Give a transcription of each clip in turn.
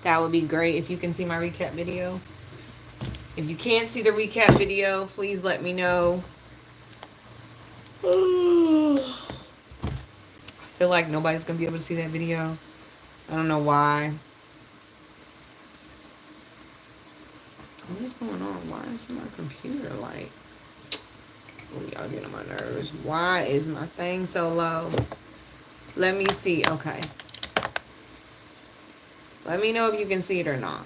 That would be great if you can see my recap video. If you can't see the recap video, please let me know. I feel like nobody's going to be able to see that video. I don't know why. What is going on? Why is my computer like... Oh, y'all getting on my nerves. Why is my thing so low? Let me see. Okay. Let me know if you can see it or not.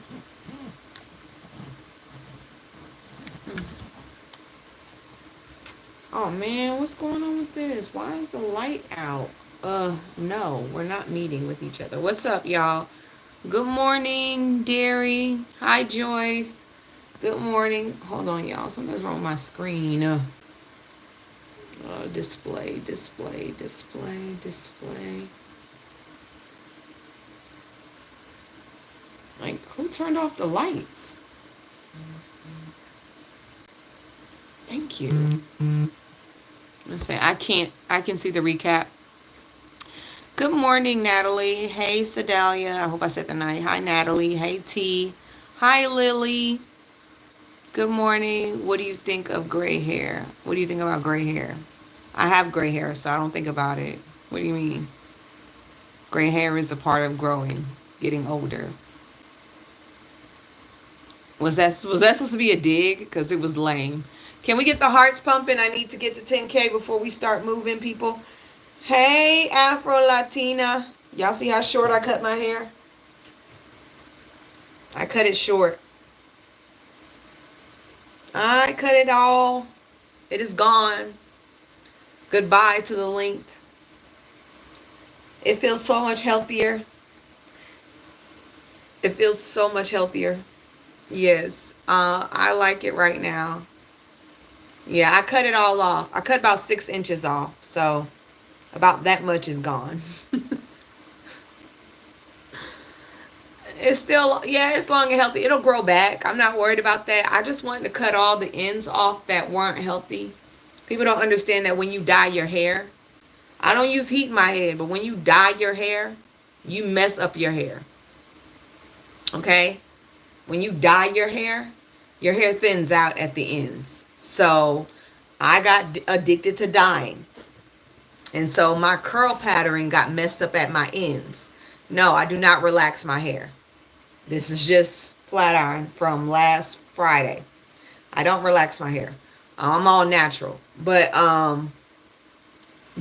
Oh, man. What's going on with this? Why is the light out? No. We're not meeting with each other. What's up, y'all? Good morning, Derry. Hi, Joyce. Good morning. Hold on, y'all. Something's wrong with my screen. Display. Like, who turned off the lights? Thank you. Let's say I can see the recap. Good morning, Natalie. Hey, Sedalia. I hope I said the night. Hi, Natalie. Hey, T. Hi, Lily. Good morning. What do you think of gray hair? What do you think about gray hair? I have gray hair, so I don't think about it. What do you mean? Gray hair is a part of growing, getting older. Was that supposed to be a dig? Because it was lame. Can we get the hearts pumping? I need to get to 10K before we start moving, people. Hey, Afro-Latina. Y'all see how short I cut my hair? I cut it short. I cut it all. It is gone. Goodbye to the length. It feels so much healthier. It feels so much healthier. Yes. I like it right now. Yeah, I cut it all off. I cut about 6 inches off. So about that much is gone. It's still, yeah, it's long and healthy. It'll grow back. I'm not worried about that. I just wanted to cut all the ends off that weren't healthy. People don't understand that when you dye your hair, I don't use heat in my head, but when you dye your hair, you mess up your hair. Okay? When you dye your hair thins out at the ends. So I got addicted to dyeing. And so my curl pattern got messed up at my ends. No, I do not relax my hair. This is just flat iron from last Friday. I don't relax my hair. I'm all natural. But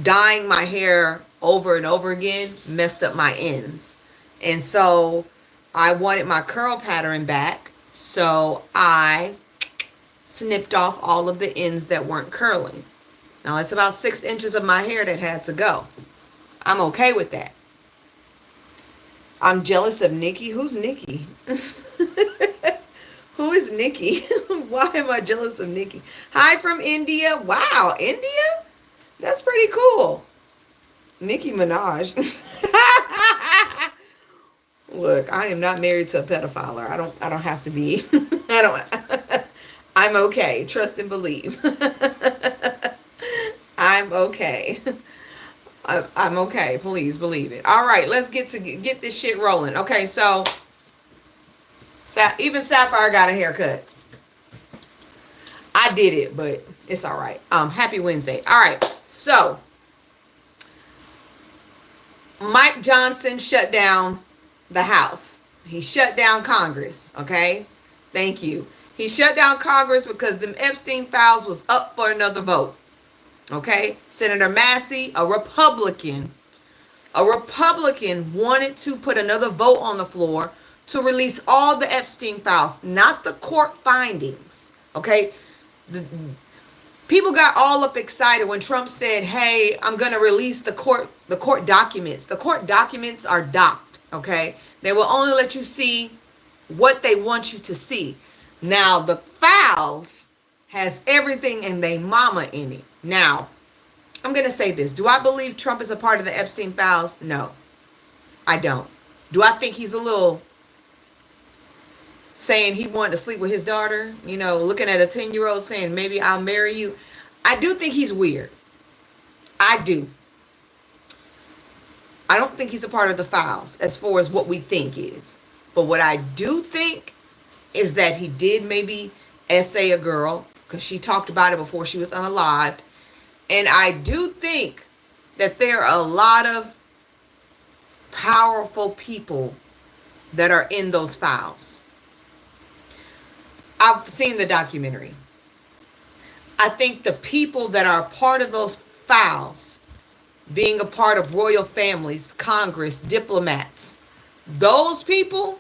dyeing my hair over and over again messed up my ends. And so I wanted my curl pattern back. So I snipped off all of the ends that weren't curling. Now it's about 6 inches of my hair that had to go. I'm okay with that. I'm jealous of Nikki. Who's Nikki? Who is Nikki? Why am I jealous of Nikki? Hi from India. Wow, India? That's pretty cool. Nicki Minaj. Look, I am not married to a pedophile. I don't have to be. I'm okay. Trust and believe. I'm okay. I'm okay. Please believe it. All right, let's get this shit rolling. Okay, so even Sapphire got a haircut. I did it, but it's all right. Happy Wednesday. All right, so Mike Johnson shut down the House. He shut down Congress. Okay, thank you. He shut down Congress because the Epstein files was up for another vote. Okay, Senator Massey, a Republican wanted to put another vote on the floor to release all the Epstein files, not the court findings. Okay, people got all up excited when Trump said, "Hey, I'm going to release the court documents." The court documents are docked. Okay, they will only let you see what they want you to see. Now the files has everything and they mama in it. Now, I'm going to say this. Do I believe Trump is a part of the Epstein files? No, I don't. Do I think he's a little saying he wanted to sleep with his daughter? You know, looking at a 10-year-old saying, maybe I'll marry you. I do think he's weird. I do. I don't think he's a part of the files as far as what we think is. But what I do think is that he did maybe essay a girl, because she talked about it before she was unalived. And I do think that there are a lot of powerful people that are in those files. I've seen the documentary. I think the people that are part of those files, being a part of royal families, Congress, diplomats, those people,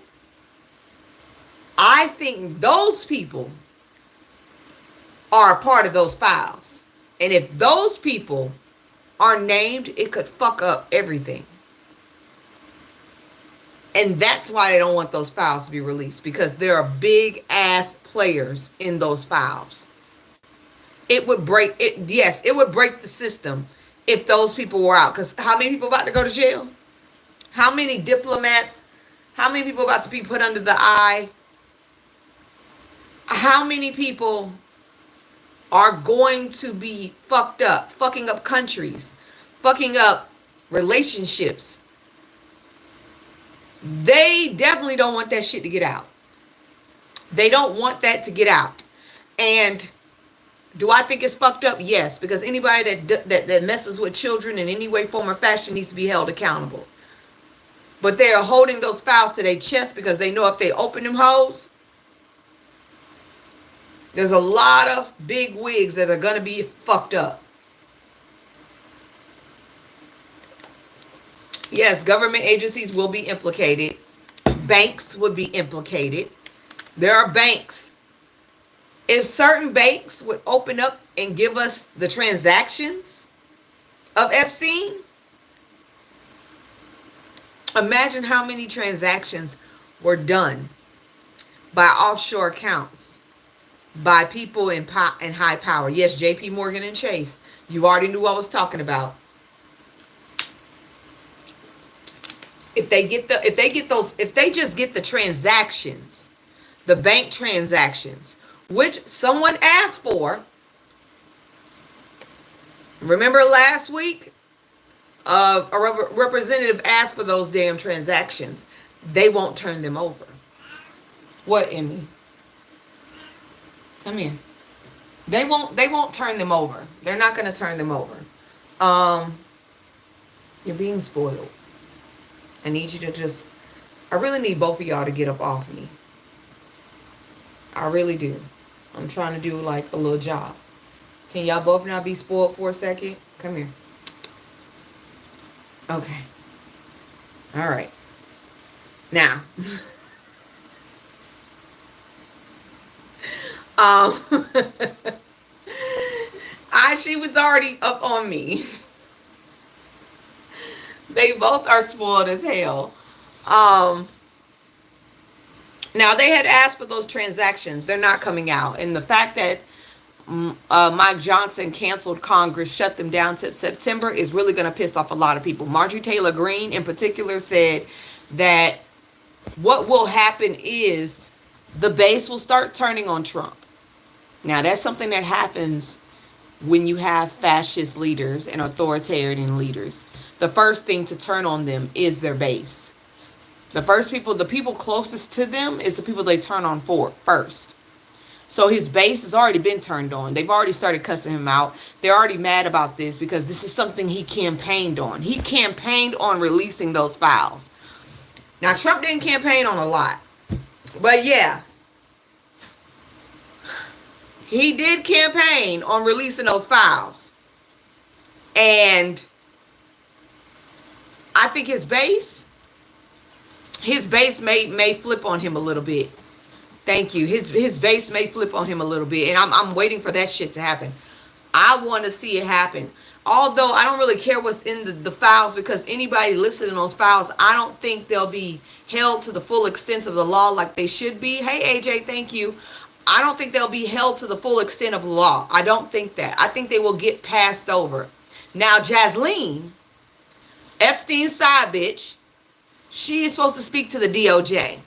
I think those people are a part of those files. And if those people are named, it could fuck up everything. And that's why they don't want those files to be released, because there are big ass players in those files. It would break it. Yes, it would break the system if those people were out. Because how many people about to go to jail? How many diplomats? How many people about to be put under the eye? How many people are going to be fucked up, fucking up countries, fucking up relationships? They definitely don't want that shit to get out. They don't want that to get out. And do I think it's fucked up? Yes, because anybody that messes with children in any way, form, or fashion needs to be held accountable. But they are holding those files to their chest because they know if they open them hoes, there's a lot of big wigs that are going to be fucked up. Yes, government agencies will be implicated. Banks would be implicated. There are banks. If certain banks would open up and give us the transactions of Epstein, imagine how many transactions were done by offshore accounts, by people in high power. Yes, JP Morgan and Chase. You already knew what I was talking about. If they just get the transactions, the bank transactions, which someone asked for. Remember last week, a representative asked for those damn transactions. They won't turn them over. What, Emmy? Come here. They won't turn them over. They're not going to turn them over. You're being spoiled. I need you to just, I really need both of y'all to get up off me. I really do. I'm trying to do like a little job. Can y'all both not be spoiled for a second? Come here. Okay. All right. Now. She was already up on me. They both are spoiled as hell. Now, they had asked for those transactions. They're not coming out. And the fact that Mike Johnson canceled Congress, shut them down to September, is really going to piss off a lot of people. Marjorie Taylor Greene, in particular, said that what will happen is the base will start turning on Trump. Now, that's something that happens when you have fascist leaders and authoritarian leaders. The first thing to turn on them is their base. The people closest to them is the people they turn on first. So his base has already been turned on. They've already started cussing him out. They're already mad about this because this is something he campaigned on. He campaigned on releasing those files. Now, Trump didn't campaign on a lot. But yeah, he did campaign on releasing those files. And I think his base may flip on him a little bit. Thank you. His base may flip on him a little bit. And I'm waiting for that shit to happen. I want to see it happen. Although I don't really care what's in the files, because anybody listed in those files, I don't think they'll be held to the full extent of the law like they should be. Hey, AJ, thank you. I don't think they'll be held to the full extent of the law. I don't think that. I think they will get passed over. Now, Ghislaine, Epstein's side bitch, she is supposed to speak to the DOJ.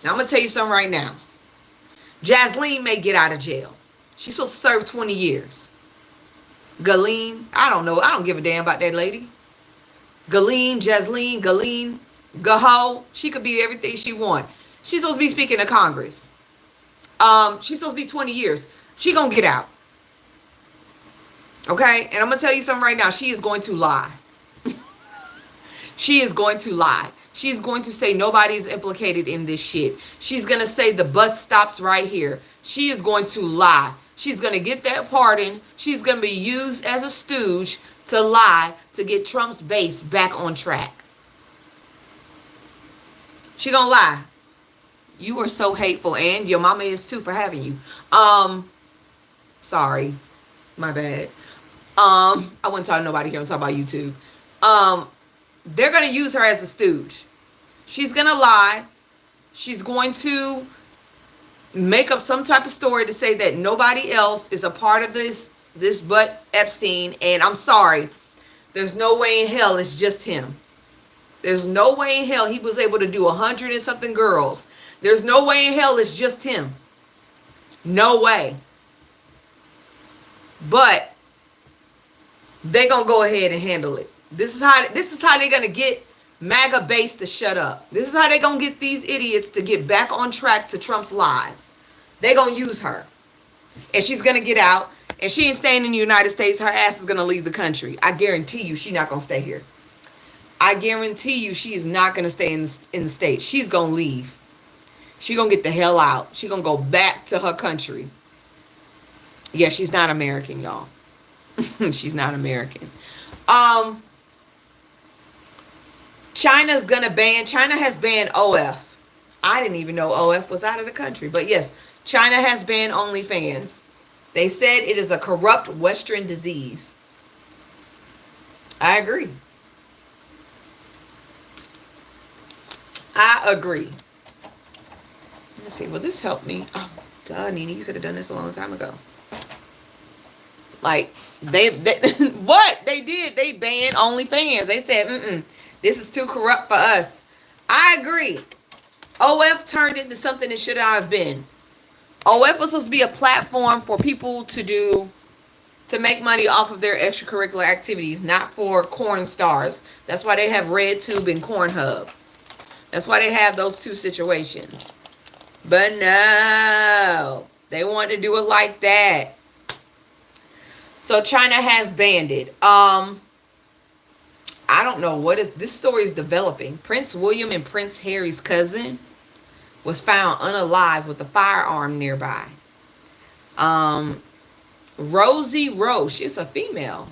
Now, I'm going to tell you something right now. Ghislaine may get out of jail. She's supposed to serve 20 years. Ghislaine, I don't know. I don't give a damn about that lady. Ghislaine, Gaho, she could be everything she want. She's supposed to be speaking to Congress. She's supposed to be 20 years. She gonna get out. Okay? And I'm gonna tell you something right now. She is going to lie. She is going to lie. She's going to say nobody's implicated in this shit. She's going to say the bus stops right here. She is going to lie. She's going to get that pardon. She's going to be used as a stooge to lie to get Trump's base back on track. She going to lie. You are so hateful, and your mama is too for having you. Sorry. My bad. I wouldn't talk to nobody here. I'm talking about YouTube. They're going to use her as a stooge. She's going to lie. She's going to make up some type of story to say that nobody else is a part of this but Epstein. And I'm sorry. There's no way in hell it's just him. There's no way in hell he was able to do 100 and something girls. There's no way in hell it's just him. No way. But they're going to go ahead and handle it. This is how they're going to get MAGA base to shut up. This is how they're going to get these idiots to get back on track to Trump's lies. They're going to use her. And she's going to get out. And she ain't staying in the United States. Her ass is going to leave the country. I guarantee you she's not going to stay here. I guarantee you she is not going to stay in the States. She's going to leave. She's going to get the hell out. She's going to go back to her country. Yeah, she's not American, y'all. She's not American. China has banned OF. I didn't even know OF was out of the country. But yes, China has banned OnlyFans. They said it is a corrupt Western disease. I agree. I agree. Let me see. Will this help me? Oh, duh, Nene. You could have done this a long time ago. Like, what? They did. They banned OnlyFans. They said, this is too corrupt for us. I agree. OF turned into something it should not have been. OF was supposed to be a platform for people to make money off of their extracurricular activities, not for corn stars. That's why they have RedTube and Cornhub. That's why they have those two situations. But no, they want to do it like that. So China has banned it. I don't know what is this story is developing. Prince William and Prince Harry's cousin was found unalive with a firearm nearby. Rosie Roche is a female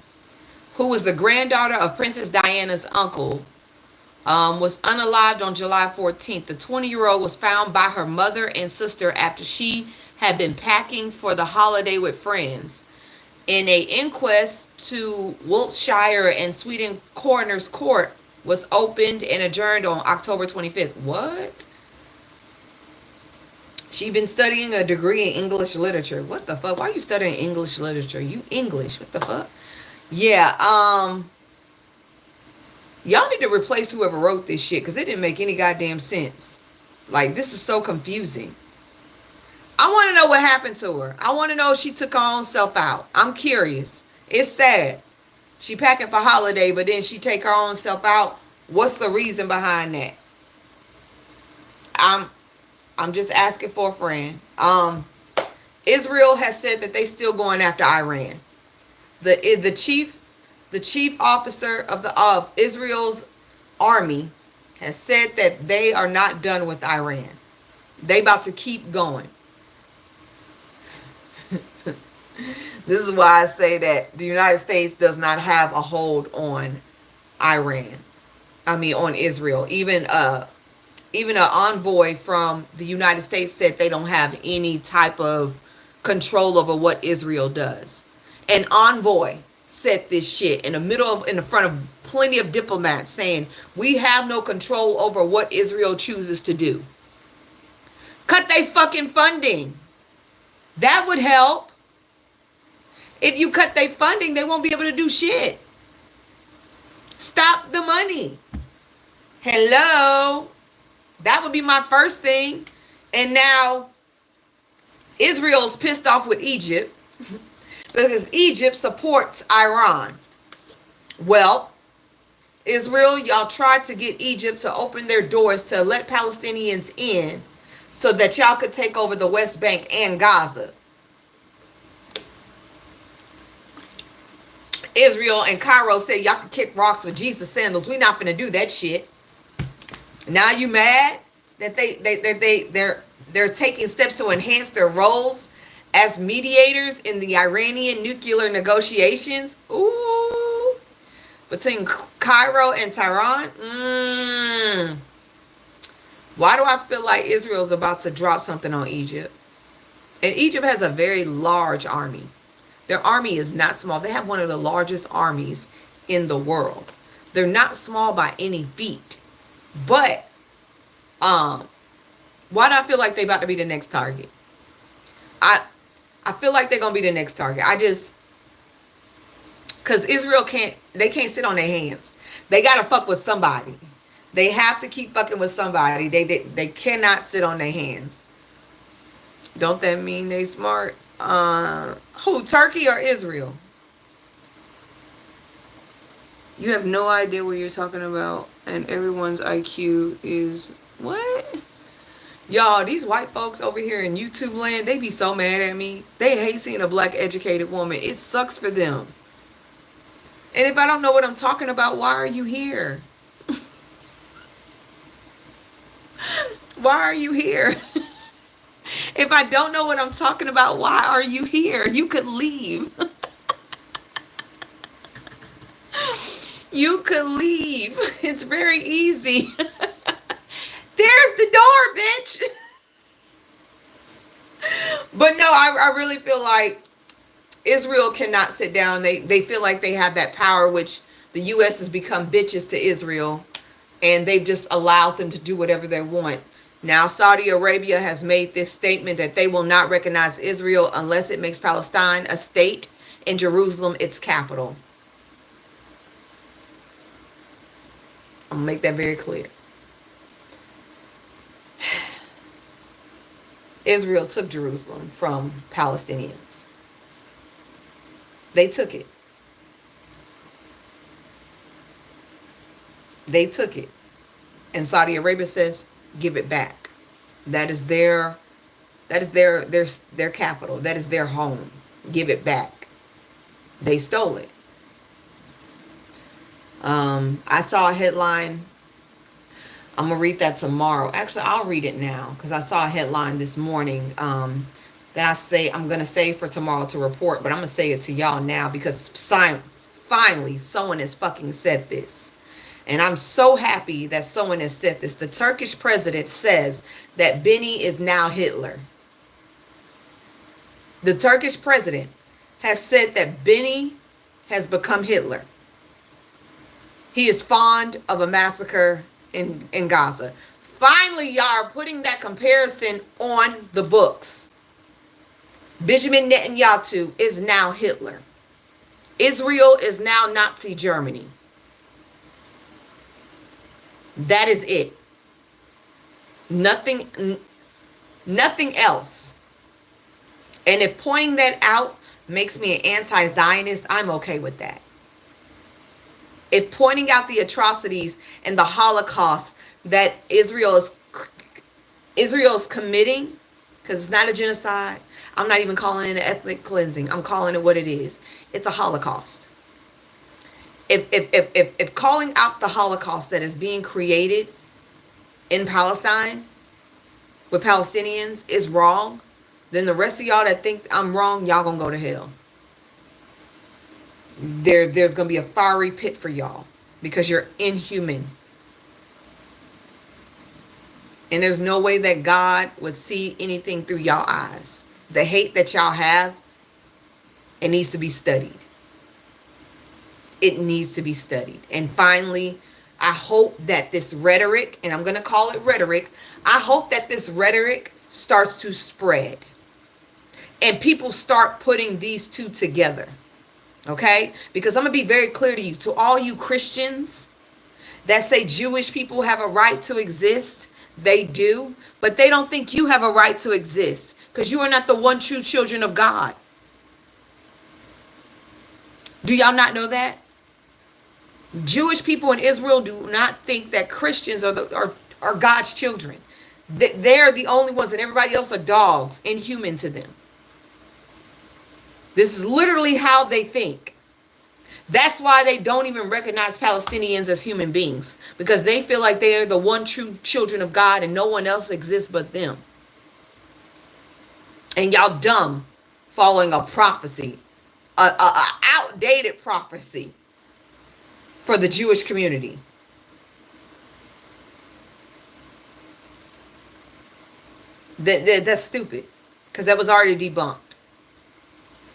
who was the granddaughter of Princess Diana's uncle, was unalived on July 14th. The 20-year-old was found by her mother and sister after she had been packing for the holiday with friends. In an inquest to Wiltshire and Sweden Coroner's Court was opened and adjourned on October 25th. What? She'd been studying a degree in English literature. What the fuck? Why are you studying English literature? You English. What the fuck? Yeah, y'all need to replace whoever wrote this shit because it didn't make any goddamn sense. Like, this is so confusing. I want to know what happened to her. I want to know if she took her own self out. I'm curious. It's sad. She packing for holiday, but then she take her own self out. What's the reason behind that? I'm just asking for a friend. Israel has said that they still going after Iran. The chief officer of Israel's army has said that they are not done with Iran. They about to keep going. This is why I say that the United States does not have a hold on Iran. I mean, on Israel. Even an envoy from the United States said they don't have any type of control over what Israel does. An envoy said this shit in the front of plenty of diplomats saying, we have no control over what Israel chooses to do. Cut they fucking funding. That would help. If you cut their funding, they won't be able to do shit. Stop the money. Hello. That would be my first thing. And now Israel's pissed off with Egypt because Egypt supports Iran. Well, Israel, y'all tried to get Egypt to open their doors to let Palestinians in so that y'all could take over the West Bank and Gaza. Israel and Cairo said y'all can kick rocks with Jesus sandals. We not gonna do that shit. Now you mad that they're taking steps to enhance their roles as mediators in the Iranian nuclear negotiations? Ooh, between Cairo and Tehran. Why do I feel like Israel's about to drop something on Egypt? And Egypt has a very large army. Their army is not small. They have one of the largest armies in the world. They're not small by any feat. But why do I feel like they about to be the next target? I feel like they're gonna be the next target. Because Israel can't sit on their hands. They gotta fuck with somebody. They have to keep fucking with somebody. They cannot sit on their hands. Don't that mean they smart? Who, Turkey or Israel? You have no idea what you're talking about, and everyone's IQ is what? Y'all, these white folks over here in YouTube land, they be so mad at me. They hate seeing a black educated woman. It sucks for them. And if I don't know what I'm talking about, why are you here? Why are you here? If I don't know what I'm talking about, why are you here? You could leave. You could leave. It's very easy. There's the door, bitch. But no, I really feel like Israel cannot sit down. They feel like they have that power, which the U.S. has become bitches to Israel. And they've just allowed them to do whatever they want. Now, Saudi Arabia has made this statement that they will not recognize Israel unless it makes Palestine a state and Jerusalem its capital. I'm going to make that very clear. Israel took Jerusalem from Palestinians. They took it. They took it. And Saudi Arabia says, give it back. That is their capital. That is their home. Give it back. They stole it. I saw a headline. I'm going to read that tomorrow. Actually, I'll read it now because I saw a headline this morning that I'm going to say for tomorrow to report, but I'm going to say it to y'all now because finally someone has fucking said this. And I'm so happy that someone has said this. The Turkish president says that Benny is now Hitler. The Turkish president has said that Benny has become Hitler. He is fond of a massacre in Gaza. Finally, y'all are putting that comparison on the books. Benjamin Netanyahu is now Hitler. Israel is now Nazi Germany. That is it. Nothing else. And if pointing that out makes me an anti-Zionist, I'm okay with that. If pointing out the atrocities and the Holocaust that Israel is committing, because it's not a genocide, I'm not even calling it an ethnic cleansing. I'm calling it what it is. It's a Holocaust. If calling out the Holocaust that is being created in Palestine with Palestinians is wrong, then the rest of y'all that think I'm wrong, y'all gonna go to hell. There's gonna be a fiery pit for y'all because you're inhuman. And there's no way that God would see anything through y'all eyes. The hate that y'all have, it needs to be studied. It needs to be studied. And finally, I hope that this rhetoric, and I'm going to call it rhetoric, I hope that this rhetoric starts to spread. And people start putting these two together. Okay? Because I'm going to be very clear to you, to all you Christians that say Jewish people have a right to exist, they do. But they don't think you have a right to exist because you are not the one true children of God. Do y'all not know that? Jewish people in Israel do not think that Christians are God's children. They're the only ones, and everybody else are dogs, inhuman to them. This is literally how they think. That's why they don't even recognize Palestinians as human beings, because they feel like they are the one true children of God and no one else exists but them. And y'all dumb, following a prophecy, a outdated prophecy for the Jewish community. That's stupid, because that was already debunked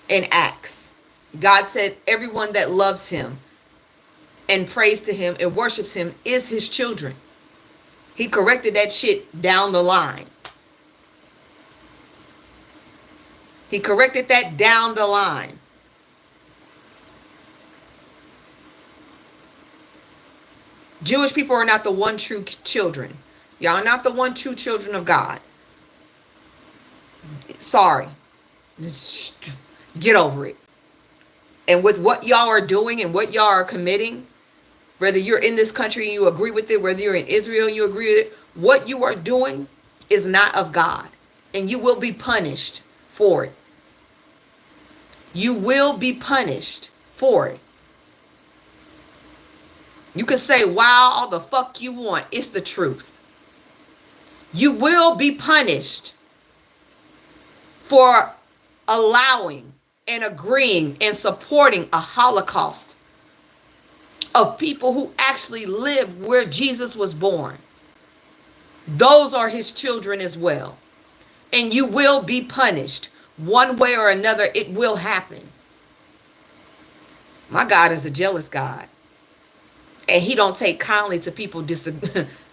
in Acts. God said everyone that loves him and prays to him and worships him is his children. He corrected that shit down the line. He corrected that down the line. Jewish people are not the one true children. Y'all are not the one true children of God. Sorry. Just get over it. And with what y'all are doing and what y'all are committing, whether you're in this country and you agree with it, whether you're in Israel and you agree with it, what you are doing is not of God. And you will be punished for it. You will be punished for it. You can say, wow, all the fuck you want. It's the truth. You will be punished for allowing and agreeing and supporting a Holocaust of people who actually live where Jesus was born. Those are his children as well. And you will be punished one way or another. It will happen. My God is a jealous God. And he don't take kindly to people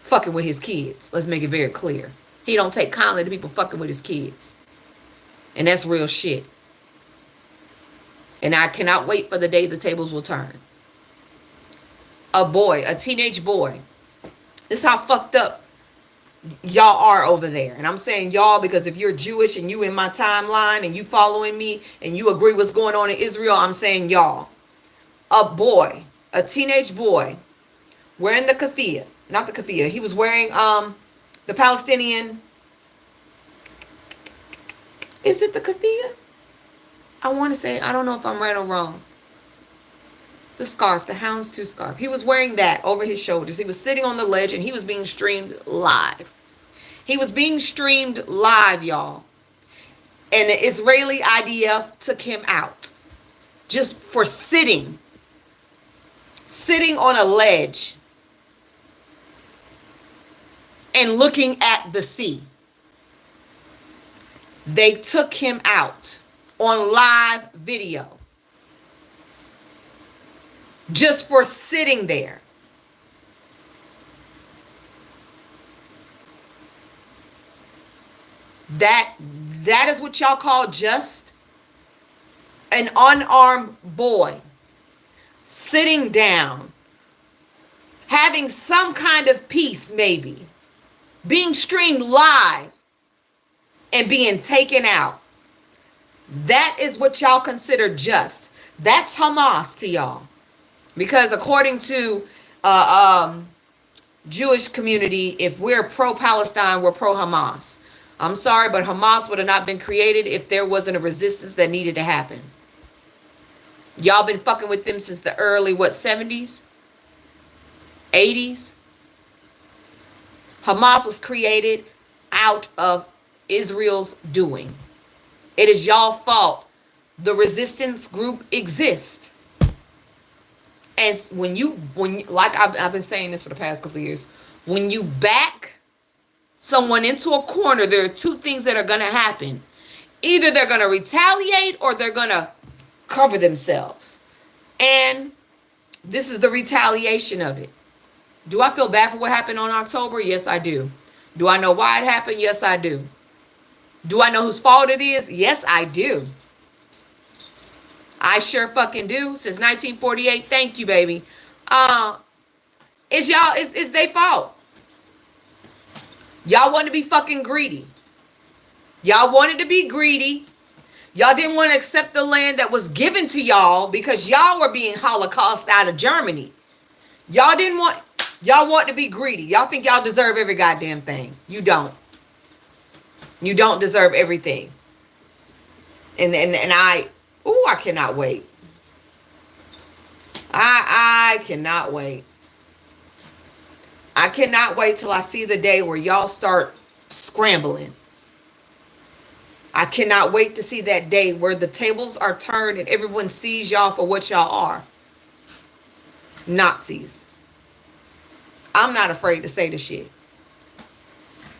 fucking with his kids. Let's make it very clear. He don't take kindly to people fucking with his kids. And that's real shit. And I cannot wait for the day the tables will turn. A boy, a teenage boy. This is how fucked up y'all are over there. And I'm saying y'all because if you're Jewish and you in my timeline and you following me and you agree what's going on in Israel, I'm saying y'all. A boy, a teenage boy, wearing the keffiyeh. Not the keffiyeh. He was wearing the Palestinian. Is it the keffiyeh? I want to say, I don't know if I'm right or wrong. The scarf, the houndstooth scarf. He was wearing that over his shoulders. He was sitting on the ledge and he was being streamed live. He was being streamed live, y'all. And the Israeli IDF took him out just for sitting on a ledge and looking at the sea. They took him out on live video just for sitting there. That is what y'all call just an unarmed boy sitting down, having some kind of peace, maybe being streamed live and being taken out. That is what y'all consider just. That's Hamas to y'all. Because according to Jewish community, if we're pro-Palestine, we're pro-Hamas. I'm sorry, but Hamas would have not been created if there wasn't a resistance that needed to happen. Y'all been fucking with them since the early, 70s? 80s? Hamas was created out of Israel's doing. It is y'all fault the resistance group exists. And when like I've been saying this for the past couple of years, when you back someone into a corner, there are two things that are going to happen. Either they're going to retaliate or they're going to cover themselves. And this is the retaliation of it. Do I feel bad for what happened on October? Yes, I do. Do I know why it happened? Yes, I do. Do I know whose fault it is? Yes, I do. I sure fucking do. Since 1948. Thank you, baby. It's their fault. Y'all want to be fucking greedy. Y'all wanted to be greedy. Y'all didn't want to accept the land that was given to y'all because y'all were being Holocaust out of Germany. Y'all didn't want, y'all want to be greedy. Y'all think y'all deserve every goddamn thing. You don't. You don't deserve everything. And I cannot wait. I cannot wait. I cannot wait till I see the day where y'all start scrambling. I cannot wait to see that day where the tables are turned and everyone sees y'all for what y'all are. Nazis. I'm not afraid to say the shit.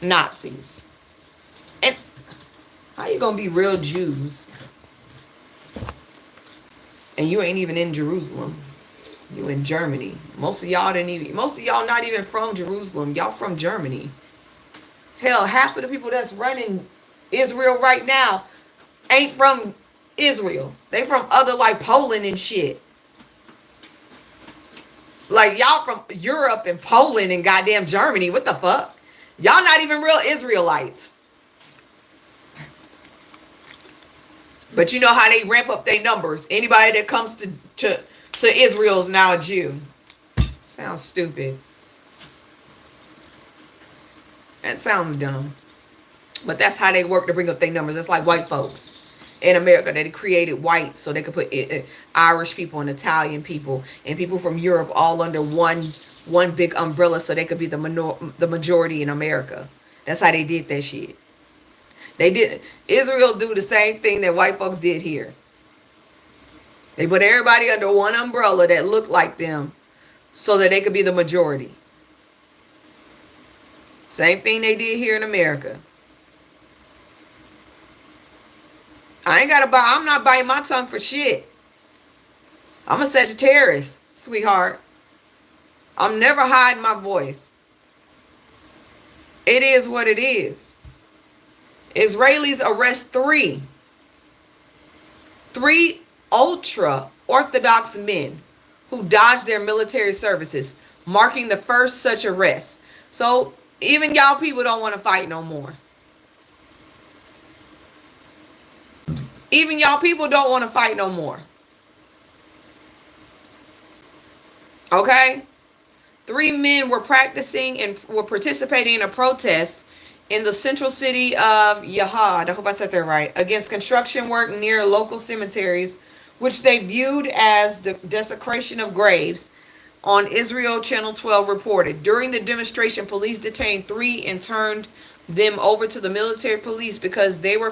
Nazis. And how you gonna be real Jews and you ain't even in Jerusalem? You in Germany. Most of y'all not even from Jerusalem. Y'all from Germany. Hell, half of the people that's running Israel right now ain't from Israel. They from other, like, Poland and shit. Like, y'all from Europe and Poland and goddamn Germany. What the fuck? Y'all not even real Israelites. But you know how they ramp up their numbers. Anybody that comes to Israel is now a Jew. Sounds stupid. That sounds dumb. But that's how they work to bring up their numbers. It's like white folks in America. They created white so they could put Irish people and Italian people and people from Europe all under one big umbrella so they could be the majority in America. That's how they did that shit. Israel do the same thing that white folks did here. They put everybody under one umbrella that looked like them so that they could be the majority. Same thing they did here in America. I'm not biting my tongue for shit. I'm a Sagittarius, sweetheart. I'm never hiding my voice. It is what it is. Israelis arrest three ultra-Orthodox men who dodged their military services, marking the first such arrest. So even y'all people don't want to fight no more. Even y'all people don't want to fight no more. Okay? 3 men were practicing and were participating in a protest in the central city of Yahad, I hope I said that right, against construction work near local cemeteries, which they viewed as the desecration of graves. On Israel Channel 12 reported. During the demonstration, police detained 3 and turned them over to the military police because they were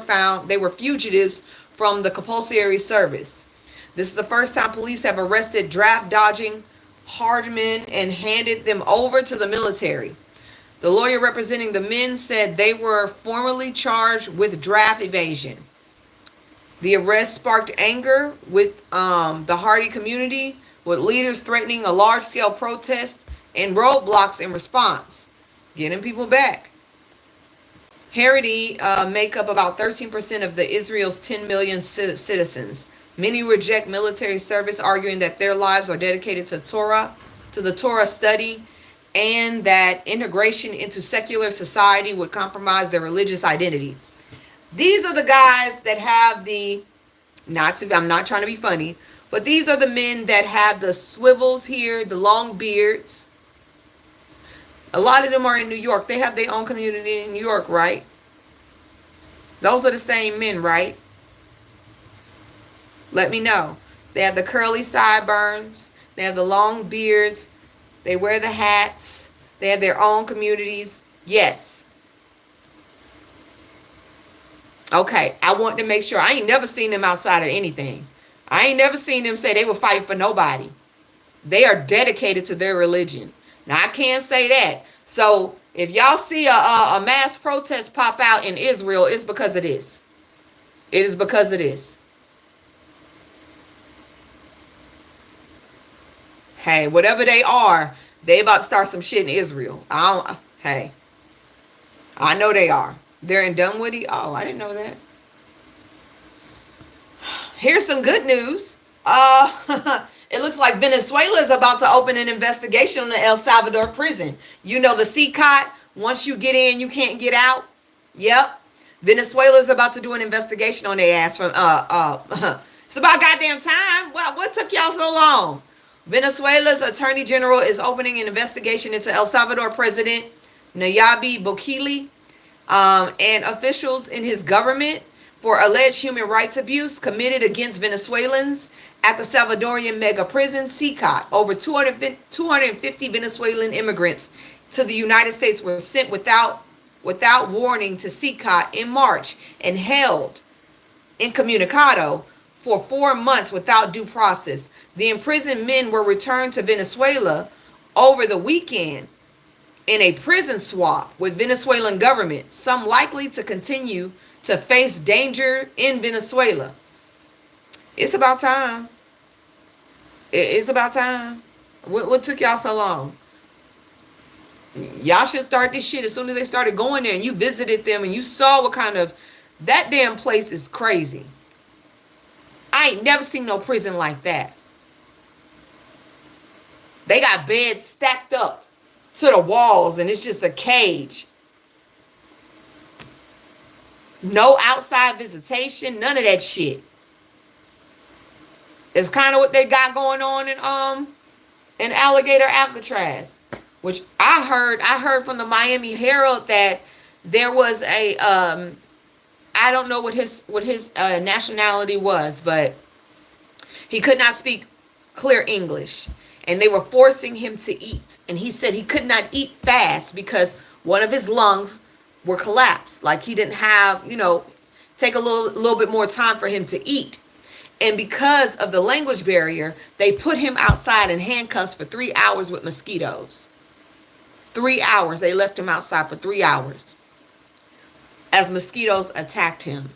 fugitives from the compulsory service. This is the first time police have arrested draft-dodging hardmen and handed them over to the military. The lawyer representing the men said they were formally charged with draft evasion. The arrest sparked anger with the Hardy community, with leaders threatening a large-scale protest and roadblocks in response. Getting people back. Haredi make up about 13% of the Israel's 10 million citizens. Many reject military service, arguing that their lives are dedicated to the Torah study, and that integration into secular society would compromise their religious identity. These are the guys that have I'm not trying to be funny, but these are the men that have the swivels here, the long beards. A lot of them are in New York. They have their own community in New York, right? Those are the same men, right? Let me know. They have the curly sideburns. They have the long beards. They wear the hats. They have their own communities. Yes. Okay, I want to make sure. I ain't never seen them outside of anything. I ain't never seen them say they were fighting for nobody. They are dedicated to their religion. Now, I can't say that. So, if y'all see a mass protest pop out in Israel, it's because of this. It is because of this. Hey, whatever they are, they about to start some shit in Israel. Hey, I know they are. They're in Dunwoody. Oh, I didn't know that. Here's some good news. It looks like Venezuela is about to open an investigation on the El Salvador prison. You know, the CCOT, once you get in, you can't get out. Yep. Venezuela is about to do an investigation on their ass from it's about goddamn time. What took y'all so long? Venezuela's attorney general is opening an investigation into El Salvador President Nayib Bukele and officials in his government for alleged human rights abuse committed against Venezuelans at the Salvadorian mega prison CICOT. Over 250 Venezuelan immigrants to the United States were sent without warning to CICOT in March and held incommunicado for 4 months without due process. The imprisoned men were returned to Venezuela over the weekend in a prison swap with Venezuelan government, some likely to continue to face danger in Venezuela. It's about time. It's about time. What took y'all so long? Y'all should start this shit as soon as they started going there and you visited them and you saw what kind of... That damn place is crazy. I ain't never seen no prison like that. They got beds stacked up to the walls and it's just a cage. No outside visitation, none of that shit. It's kind of what they got going on in Alligator Alcatraz, which I heard from the Miami Herald that there was a I don't know what his nationality was, but he could not speak clear English. And they were forcing him to eat. And he said he could not eat fast because one of his lungs were collapsed. Like he didn't have, take a little bit more time for him to eat. And because of the language barrier, they put him outside in handcuffs for 3 hours with mosquitoes. 3 hours. They left him outside for 3 hours as mosquitoes attacked him.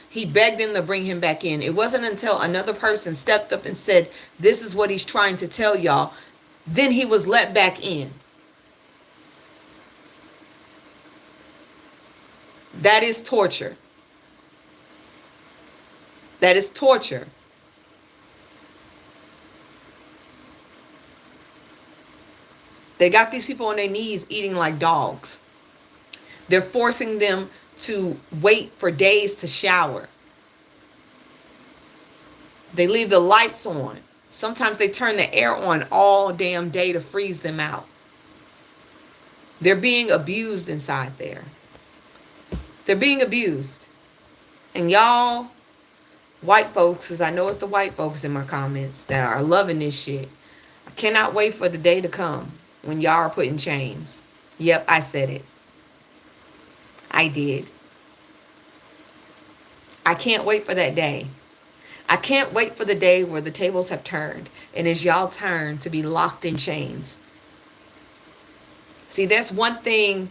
He begged them to bring him back in. It wasn't until another person stepped up and said, this is what he's trying to tell y'all. Then he was let back in. That is torture. That is torture. They got these people on their knees eating like dogs. They're forcing them to wait for days to shower. They leave the lights on. Sometimes they turn the air on all damn day to freeze them out. They're being abused inside there. They're being abused. And y'all, white folks, because I know it's the white folks in my comments that are loving this shit. I cannot wait for the day to come when y'all are put in chains. Yep, I said it. I did. I can't wait for that day. I can't wait for the day where the tables have turned and it's y'all turn to be locked in chains. See, that's one thing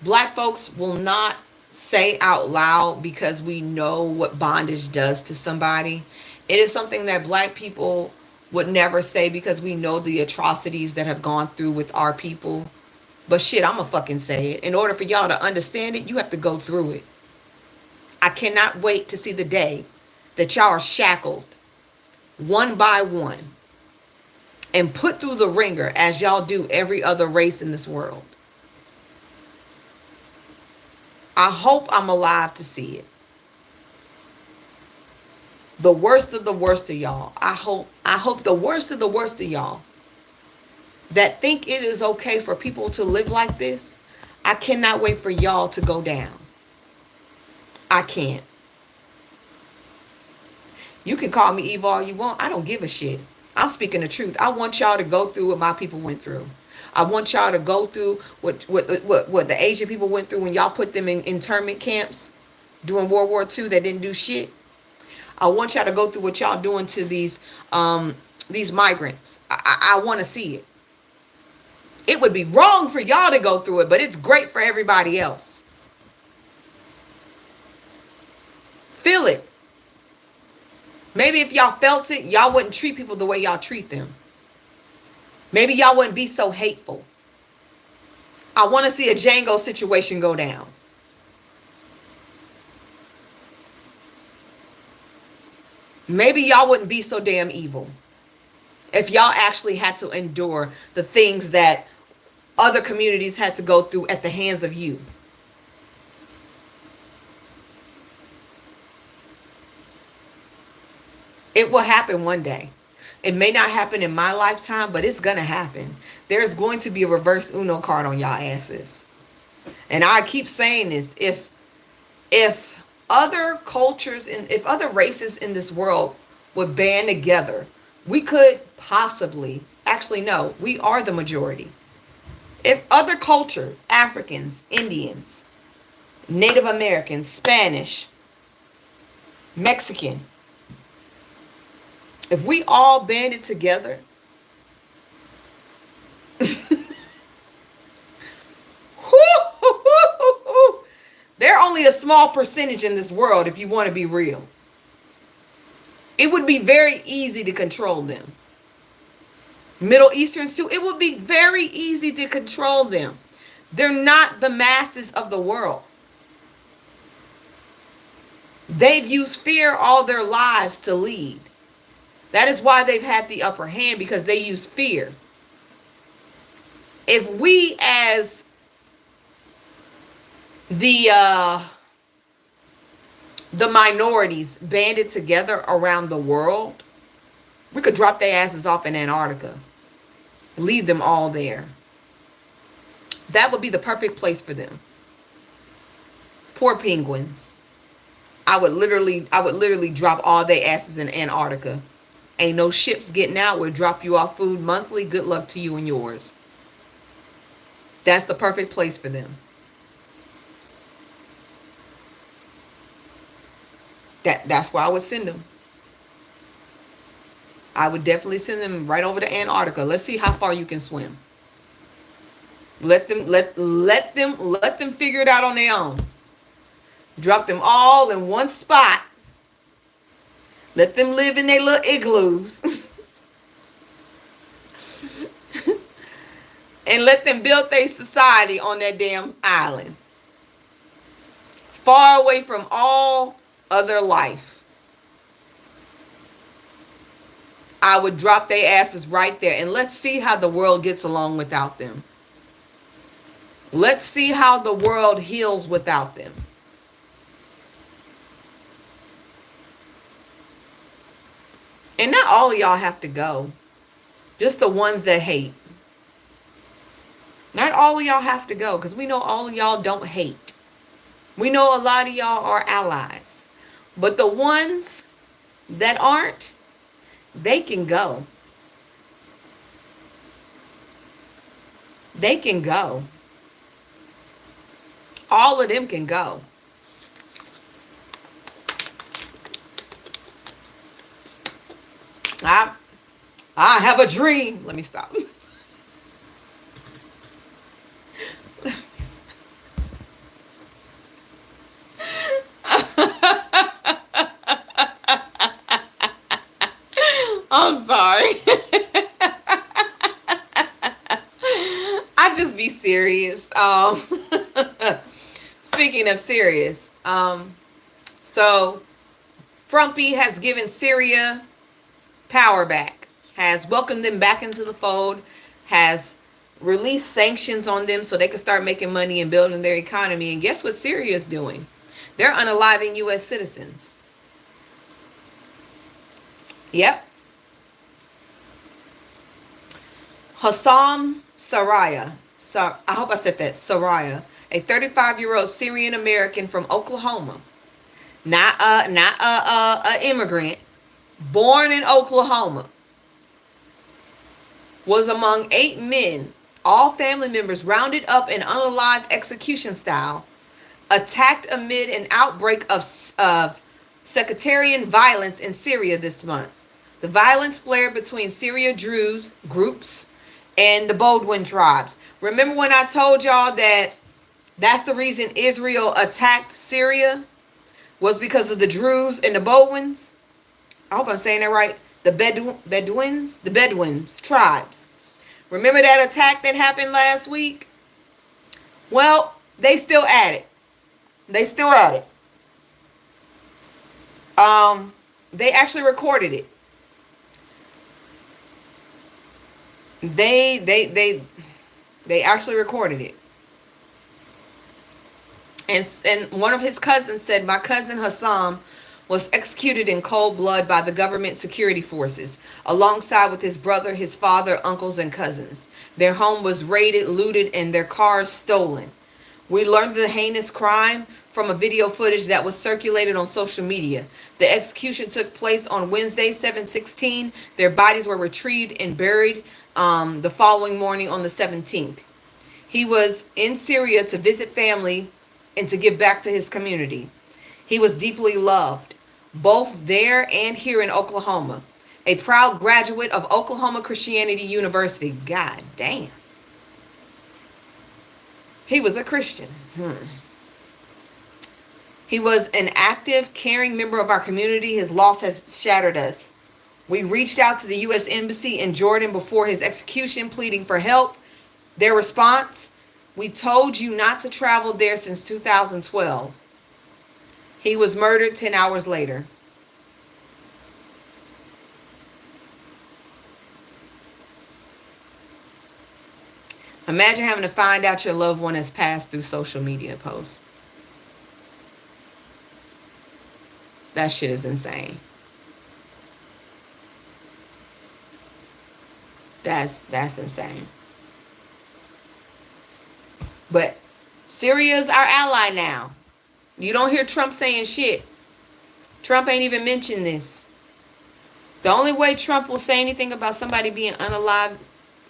black folks will not say out loud because we know what bondage does to somebody. It is something that black people would never say because we know the atrocities that have gone through with our people. But shit, I'ma fucking say it. In order for y'all to understand it, you have to go through it. I cannot wait to see the day that y'all are shackled one by one and put through the ringer as y'all do every other race in this world. I hope I'm alive to see it. The worst of y'all. I hope the worst of y'all that think it is okay for people to live like this. I cannot wait for y'all to go down. I can't. You can call me evil all you want. I don't give a shit. I'm speaking the truth. I want y'all to go through what my people went through. I want y'all to go through what the Asian people went through when y'all put them in internment camps during World War II that didn't do shit. I want y'all to go through what y'all doing to these migrants. I want to see it. It would be wrong for y'all to go through it, but it's great for everybody else. Feel it. Maybe if y'all felt it, y'all wouldn't treat people the way y'all treat them. Maybe y'all wouldn't be so hateful. I want to see a Django situation go down. Maybe y'all wouldn't be so damn evil if y'all actually had to endure the things that other communities had to go through at the hands of you. It will happen one day. It may not happen in my lifetime, but it's going to happen. There's going to be a reverse Uno card on y'all asses. And I keep saying this. If other cultures and if other races in this world would band together, we could possibly, actually no, we are the majority. If other cultures, Africans, Indians, Native Americans, Spanish, Mexican, if we all banded together, they're only a small percentage in this world if you want to be real. It would be very easy to control them. Middle Easterns too, it would be very easy to control them. They're not the masses of the world. They've used fear all their lives to lead. That is why they've had the upper hand, because they use fear. If we as the minorities banded together around the world, we could drop their asses off in Antarctica. Leave them all there. That would be the perfect place for them. Poor penguins. I would literally drop all their asses in Antarctica. Ain't no ships getting out. We'll drop you off food monthly. Good luck to you and yours. That's the perfect place for them. That's where I would send them. I would definitely send them right over to Antarctica. Let's see how far you can swim. Let them figure it out on their own. Drop them all in one spot. Let them live in their little igloos. And let them build their society on that damn island. Far away from all other life. I would drop their asses right there. And let's see how the world gets along without them. Let's see how the world heals without them. And not all of y'all have to go. Just the ones that hate. Not all of y'all have to go, because we know all of y'all don't hate. We know a lot of y'all are allies. But the ones that aren't, they can go. They can go. All of them can go. I have a dream. Let me stop. I'm sorry. I just be serious. Speaking of serious, so Trumpy has given Syria power back, has welcomed them back into the fold, has released sanctions on them so they can start making money and building their economy. And guess what Syria is doing? They're unaliving U.S. citizens. Yep. Hassam Saraya, I hope I said that, Saraya, a 35-year-old Syrian American from Oklahoma, not a immigrant, born in Oklahoma, was among 8 men, all family members rounded up in unalived execution style, attacked amid an outbreak of sectarian violence in Syria this month. The violence flared between Syria Druze groups and the Bedouin tribes. Remember when I told y'all that that's the reason Israel attacked Syria? Was because of the Druze and the Bedouins? I hope I'm saying that right. The Bedouins tribes. Remember that attack that happened last week? Well, they still at it. They still at it. They actually recorded it. They actually recorded it. And one of his cousins said, my cousin Hassam was executed in cold blood by the government security forces, alongside with his brother, his father, uncles, and cousins. Their home was raided, looted, and their cars stolen. We learned the heinous crime from a video footage that was circulated on social media. The execution took place on Wednesday, 7/16. Their bodies were retrieved and buried the following morning on the 17th. He was in Syria to visit family and to give back to his community. He was deeply loved, both there and here in Oklahoma. A proud graduate of Oklahoma Christianity University. God damn. He was a Christian. He was an active, caring member of our community. His loss has shattered us. We reached out to the U.S. Embassy in Jordan before his execution, pleading for help. Their response: we told you not to travel there since 2012. He was murdered 10 hours later. Imagine having to find out your loved one has passed through social media posts. That shit is insane. That's insane. But Syria's our ally now. You don't hear Trump saying shit. Trump ain't even mentioned this. The only way Trump will say anything about somebody being unalived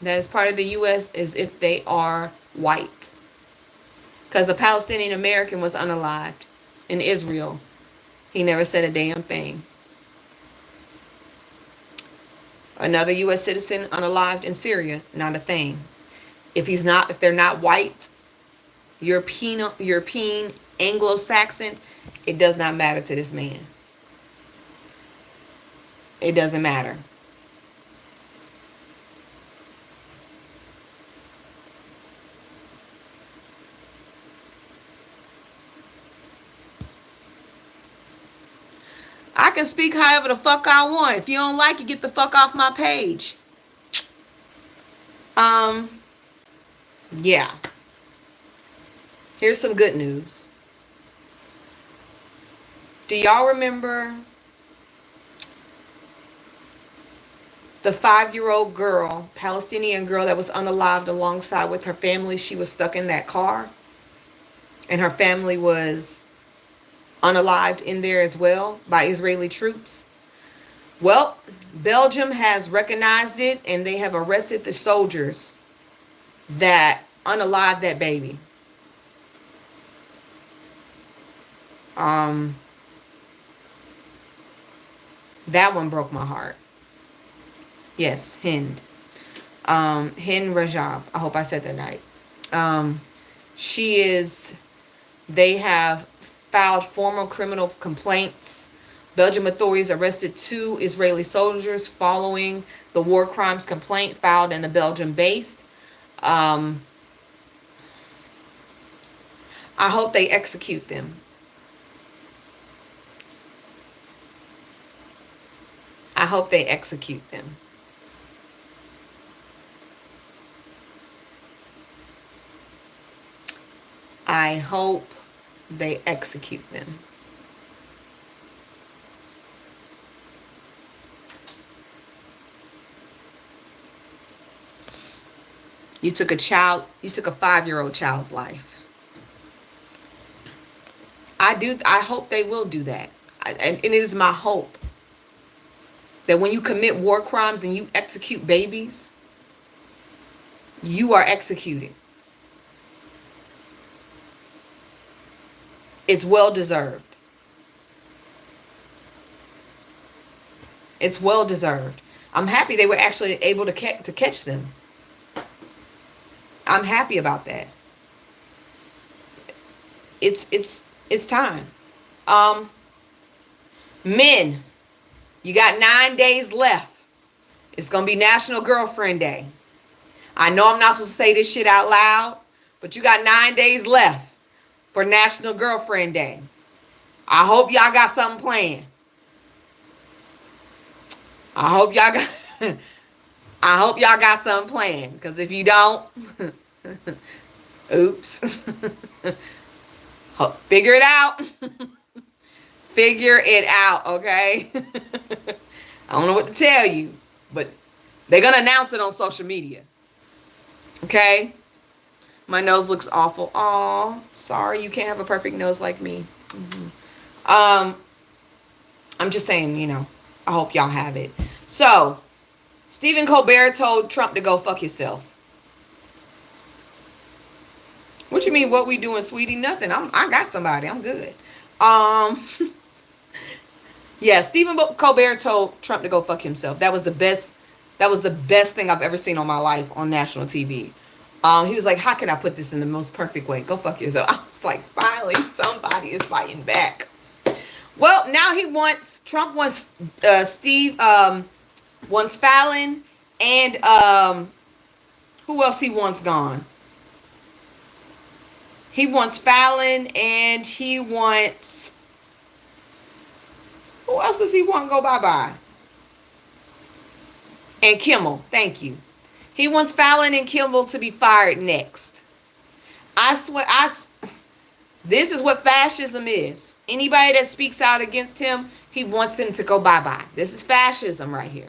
that is part of the U.S. is if they are white. Because a Palestinian American was unalived in Israel. He never said a damn thing. Another U.S. citizen unalived in Syria, not a thing. If they're not white, European, Anglo-Saxon, it does not matter to this man. It doesn't matter. I can speak however the fuck I want. If you don't like it, get the fuck off my page. Yeah. Here's some good news. Do y'all remember the 5-year-old girl, Palestinian girl that was unalived alongside with her family? She was stuck in that car, and her family was unalived in there as well by Israeli troops. Well, Belgium has recognized it, and they have arrested the soldiers that unalived that baby. That one broke my heart. Yes, Hind. Hind Rajab. I hope I said that right. They have filed formal criminal complaints. Belgium authorities arrested 2 Israeli soldiers following the war crimes complaint filed in the Belgium base. I hope they execute them. I hope they execute them. I hope they execute them. You took a 5-year-old child's life. I hope they will do that. And it is my hope that when you commit war crimes and you execute babies, you are executed. It's well deserved. It's well deserved. I'm happy they were actually able to catch them. I'm happy about that. It's time. Men, you got 9 days left. It's gonna be National Girlfriend Day. I know I'm not supposed to say this shit out loud, but you got 9 days left for National Girlfriend Day. I hope y'all got something planned. I hope y'all got something planned. Because if you don't, oops. Figure it out. Figure it out, okay? I don't know what to tell you, but they're going to announce it on social media. Okay? My nose looks awful. Aw, sorry, you can't have a perfect nose like me. I'm just saying, you know, I hope y'all have it. So, Stephen Colbert told Trump to go fuck himself. What you mean, what we doing, sweetie? Nothing. I got somebody. I'm good. Yeah, Stephen Colbert told Trump to go fuck himself. That was the best thing I've ever seen on my life on national TV. He was like, how can I put this in the most perfect way? Go fuck yourself. I was like, finally, somebody is fighting back. Well, now Trump wants wants Fallon, and who else he wants gone? He wants Fallon, and he wants, who else does he want to go bye-bye? And Kimmel, thank you. He wants Fallon and Kimmel to be fired next. I swear, this is what fascism is. Anybody that speaks out against him, he wants him to go bye-bye. This is fascism right here.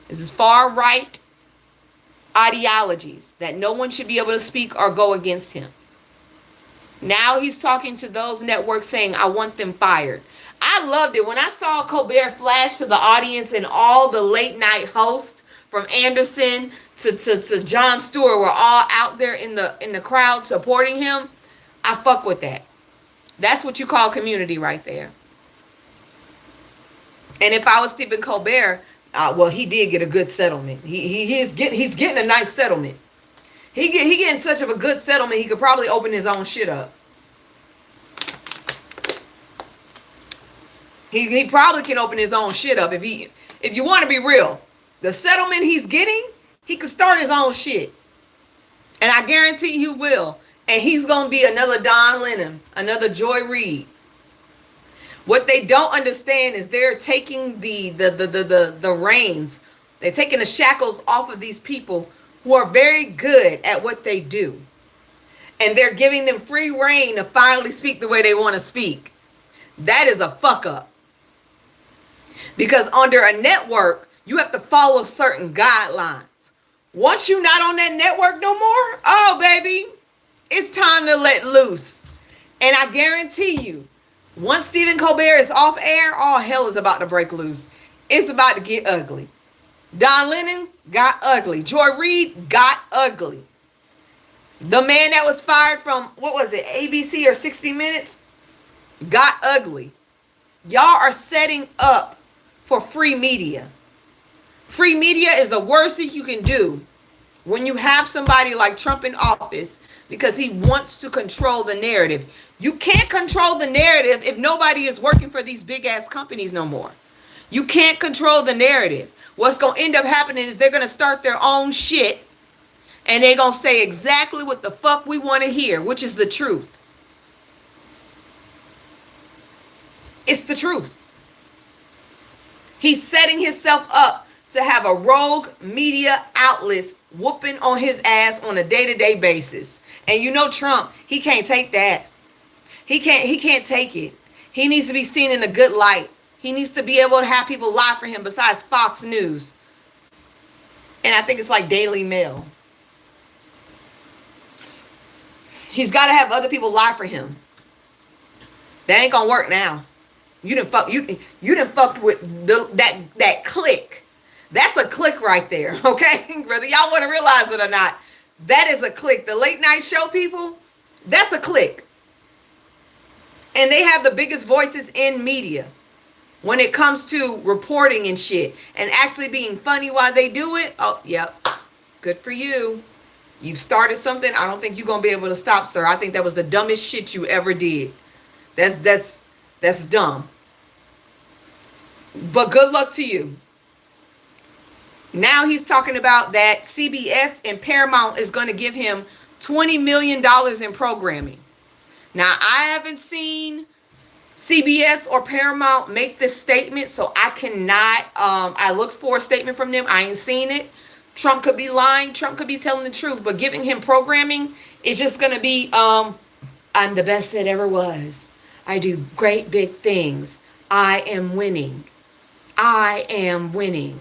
This is far-right ideologies that no one should be able to speak or go against him. Now he's talking to those networks saying, I want them fired. I loved it. When I saw Colbert flash to the audience and all the late night hosts from Anderson to Jon Stewart were all out there in the crowd supporting him, I fuck with that. That's what you call community right there. And if I was Stephen Colbert, well, he did get a good settlement. He's getting a nice settlement. He getting such of a good settlement, he could probably open his own shit up. He probably can open his own shit up if you want to be real. The settlement he's getting, he could start his own shit. And I guarantee he will. And he's going to be another Don Lemon, another Joy Reid. What they don't understand is they're taking the reins. They're taking the shackles off of these people who are very good at what they do. And they're giving them free rein to finally speak the way they want to speak. That is a fuck up. Because under a network, you have to follow certain guidelines. Once you're not on that network no more, oh, baby, it's time to let loose. And I guarantee you, once Stephen Colbert is off air, all hell is about to break loose. It's about to get ugly. Don Lemon got ugly. Joy Reid got ugly. The man that was fired from, what was it, ABC or 60 Minutes, got ugly. Y'all are setting up for free media. Free media is the worst thing you can do when you have somebody like Trump in office, because he wants to control the narrative. You can't control the narrative if nobody is working for these big ass companies no more. You can't control the narrative. What's going to end up happening is they're going to start their own shit, and they're going to say exactly what the fuck we want to hear, which is the truth. It's the truth. He's setting himself up to have a rogue media outlet whooping on his ass on a day-to-day basis. And you know Trump, he can't take that. He can't take it. He needs to be seen in a good light. He needs to be able to have people lie for him besides Fox News. And I think it's like Daily Mail. He's got to have other people lie for him. That ain't gonna work now. You done fucked with that clique. That's a clique right there, okay? Whether y'all want to realize it or not, that is a clique. The late night show people, that's a clique. And they have the biggest voices in media when it comes to reporting and shit and actually being funny while they do it. Oh, yep. Good for you. You've started something. I don't think you're going to be able to stop, sir. I think that was the dumbest shit you ever did. That's dumb. But good luck to you. Now he's talking about that CBS and Paramount is going to give him $20 million in programming. Now, I haven't seen CBS or Paramount make this statement, so I cannot, I looked for a statement from them. I ain't seen it. Trump could be lying. Trump could be telling the truth, but giving him programming is just going to be, I'm the best that ever was. I do great big things. I am winning. I am winning.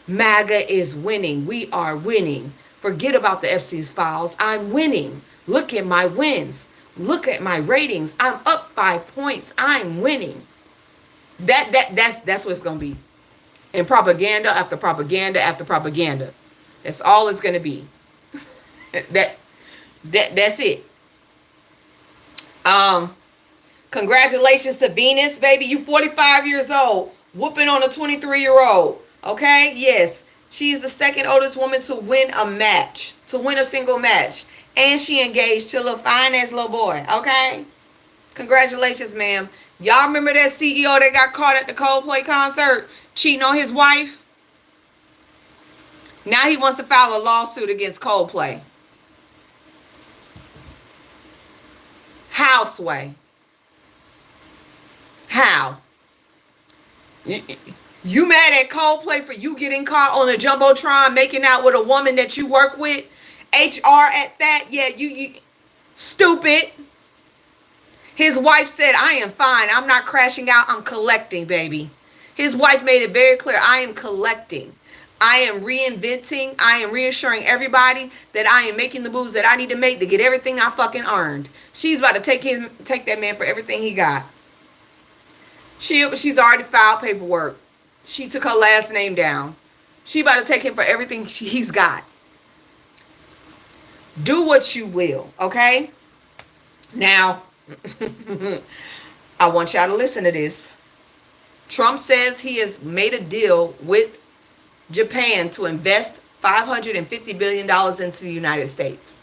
MAGA is winning. We are winning. Forget about the Epstein's files. I'm winning. Look at my wins. Look at my ratings. I'm up 5 points. I'm winning. That's what it's gonna be. And propaganda after propaganda after propaganda. That's all it's gonna be. That's it. Congratulations to Venus, baby. You 45 years old, whooping on a 23-year-old. Okay? Yes. She's the second oldest woman to win a match, to win a single match. And she engaged to a little fine-ass little boy. Okay? Congratulations, ma'am. Y'all remember that CEO that got caught at the Coldplay concert cheating on his wife? Now he wants to file a lawsuit against Coldplay. How, Sway? How? You mad at Coldplay for you getting caught on a Jumbotron making out with a woman that you work with? HR at that? Yeah, you stupid. His wife said, I am fine. I'm not crashing out. I'm collecting, baby. His wife made it very clear. I am collecting. I am reinventing. I am reassuring everybody that I am making the moves that I need to make to get everything I fucking earned. She's about to take that man for everything he got. She's already filed paperwork. She took her last name down. She about to take him for everything he's got. Do what you will, okay? Now, I want y'all to listen to this. Trump says he has made a deal with Japan to invest $550 billion into the United States.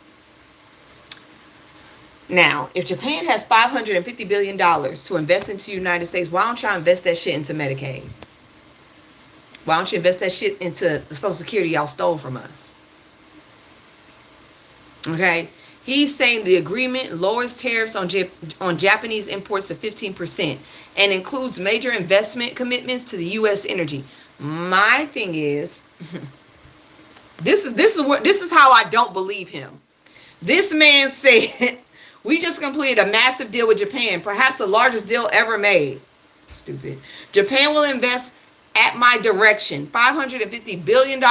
Now, if Japan has $550 billion to invest into the United States, why don't y'all invest that shit into Medicaid? Why don't you invest that shit into the Social Security y'all stole from us? Okay? He's saying the agreement lowers tariffs on Japanese imports to 15% and includes major investment commitments to the U.S. energy. My thing is, this is how I don't believe him. This man said, we just completed a massive deal with Japan, perhaps the largest deal ever made. Stupid. Japan will invest at my direction $550 billion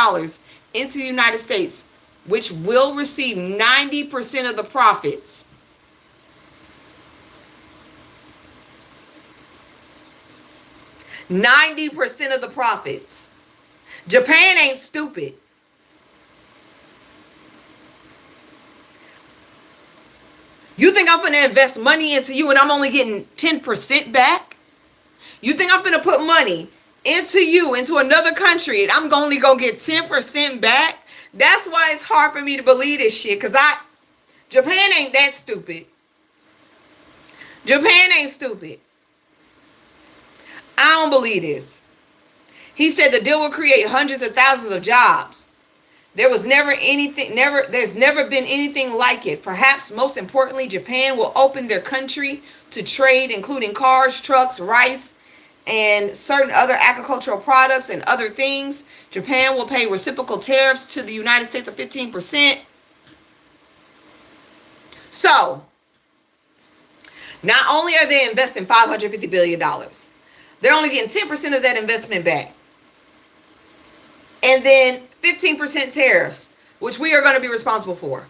into the United States, which will receive 90% of the profits. $90% of the profits. Japan ain't stupid. You think I'm going to invest money into you and I'm only getting 10% back? You think I'm going to put money into you, into another country, and I'm only going to get 10% back? That's why it's hard for me to believe this shit, because Japan ain't that stupid. Japan ain't stupid. I don't believe this. He said the deal will create hundreds of thousands of jobs. There's never been anything like it. Perhaps most importantly, Japan will open their country to trade, including cars, trucks, rice, and certain other agricultural products and other things. Japan will pay reciprocal tariffs to the United States of 15%. So, not only are they investing $550 billion, they're only getting 10% of that investment back. And then 15% tariffs, which we are going to be responsible for.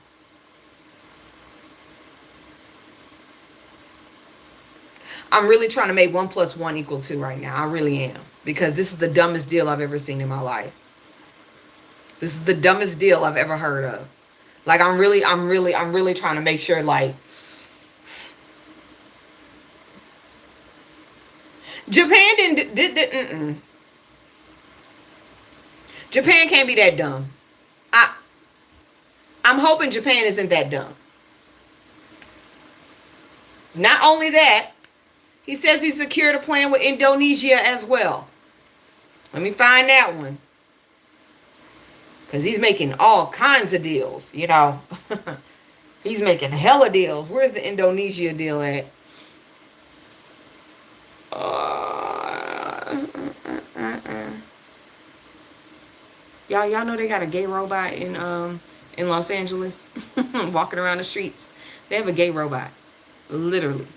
I'm really trying to make 1 + 1 = 2 right now. I really am. Because this is the dumbest deal I've ever seen in my life. This is the dumbest deal I've ever heard of. Like, I'm really trying to make sure, like, Japan didn't. Japan can't be that dumb. I'm hoping Japan isn't that dumb. Not only that, he says he secured a plan with Indonesia as well. Let me find that one. Because he's making all kinds of deals, you know. He's making hella deals. Where's the Indonesia deal at? Y'all know they got a gay robot in Los Angeles walking around the streets. They have a gay robot, literally.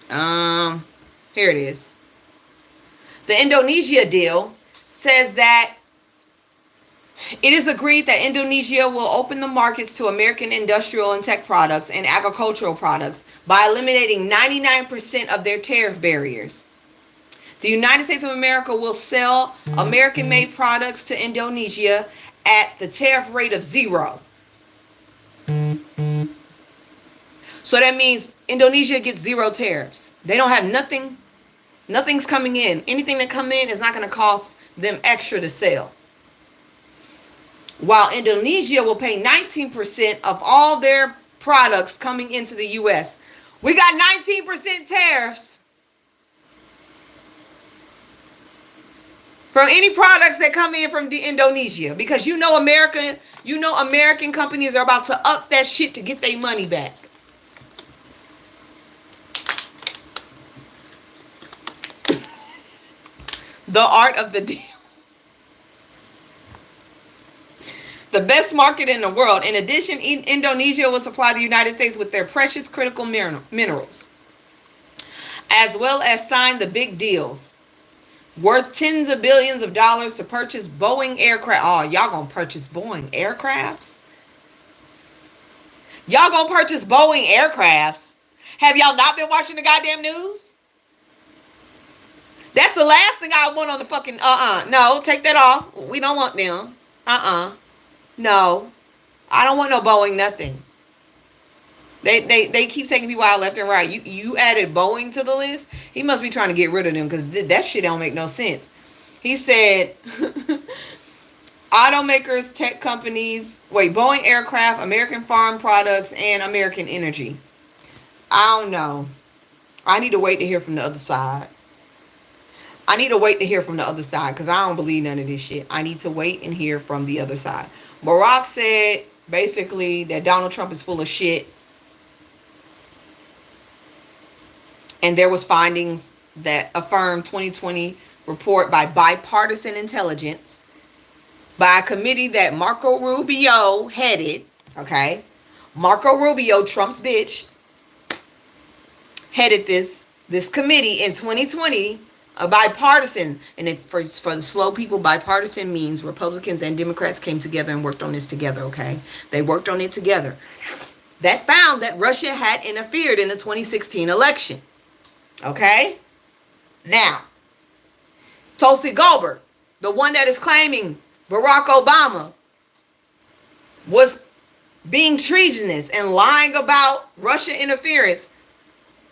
Here it is. The Indonesia deal says that it is agreed that Indonesia will open the markets to American industrial and tech products and agricultural products by eliminating 99% of their tariff barriers. The United States of America will sell American-made products to Indonesia at the tariff rate of 0. So that means Indonesia gets 0 tariffs. They don't have nothing. Nothing's coming in. Anything that come in is not going to cost them extra to sell. While Indonesia will pay 19% of all their products coming into the U.S. We got 19% tariffs from any products that come in from Indonesia, because American companies are about to up that shit to get their money back. The art of the deal. The best market in the world. In addition, Indonesia will supply the United States with their precious critical minerals, as well as sign the big deals worth tens of billions of dollars to purchase Boeing aircraft. Oh, y'all gonna purchase Boeing aircrafts? Y'all gonna purchase Boeing aircrafts? Have y'all not been watching the goddamn news? That's the last thing I want on the fucking, no, take that off. We don't want them. No, I don't want no Boeing nothing. They keep taking people out left and right. You added Boeing to the list. He must be trying to get rid of them, because that shit don't make no sense. He said, automakers, tech companies, Boeing aircraft, American farm products, and American energy. I don't know. I need to wait to hear from the other side. Because I don't believe none of this shit. I need to wait and hear from the other side. Barack said basically that Donald Trump is full of shit. And there was findings that affirmed 2020 report by bipartisan intelligence by a committee that Marco Rubio headed. Okay. Marco Rubio, Trump's bitch, headed this committee in 2020. A bipartisan, and for the slow people, bipartisan means Republicans and Democrats came together and worked on this together, okay? They worked on it together. That found that Russia had interfered in the 2016 election, okay? Now, Tulsi Gabbard, the one that is claiming Barack Obama was being treasonous and lying about Russia interference,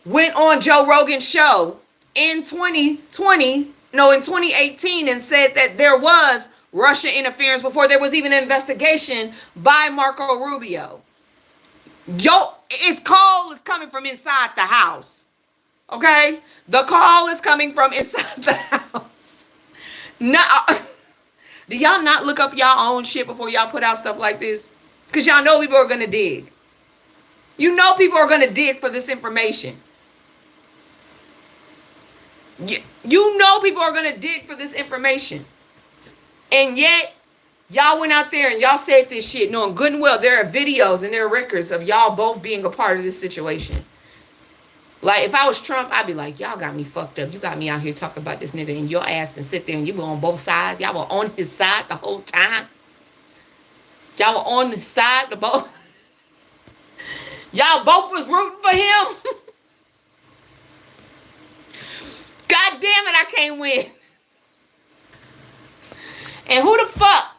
went on Joe Rogan's show in 2018 and said that there was Russia interference before there was even an investigation by Marco Rubio. His call is coming from inside the house. Okay? The call is coming from inside the house. Now, do y'all not look up y'all own shit before y'all put out stuff like this? Because y'all know people are going to dig. You know people are going to dig for this information. You know people are going to dig for this information. And yet, y'all went out there and y'all said this shit knowing good and well there are videos and there are records of y'all both being a part of this situation. Like, if I was Trump, I'd be like, y'all got me fucked up. You got me out here talking about this nigga and your ass and sit there and you were on both sides. Y'all were on his side the whole time. Y'all were on the side the both. Y'all both was rooting for him. God damn it, I can't win. And who the fuck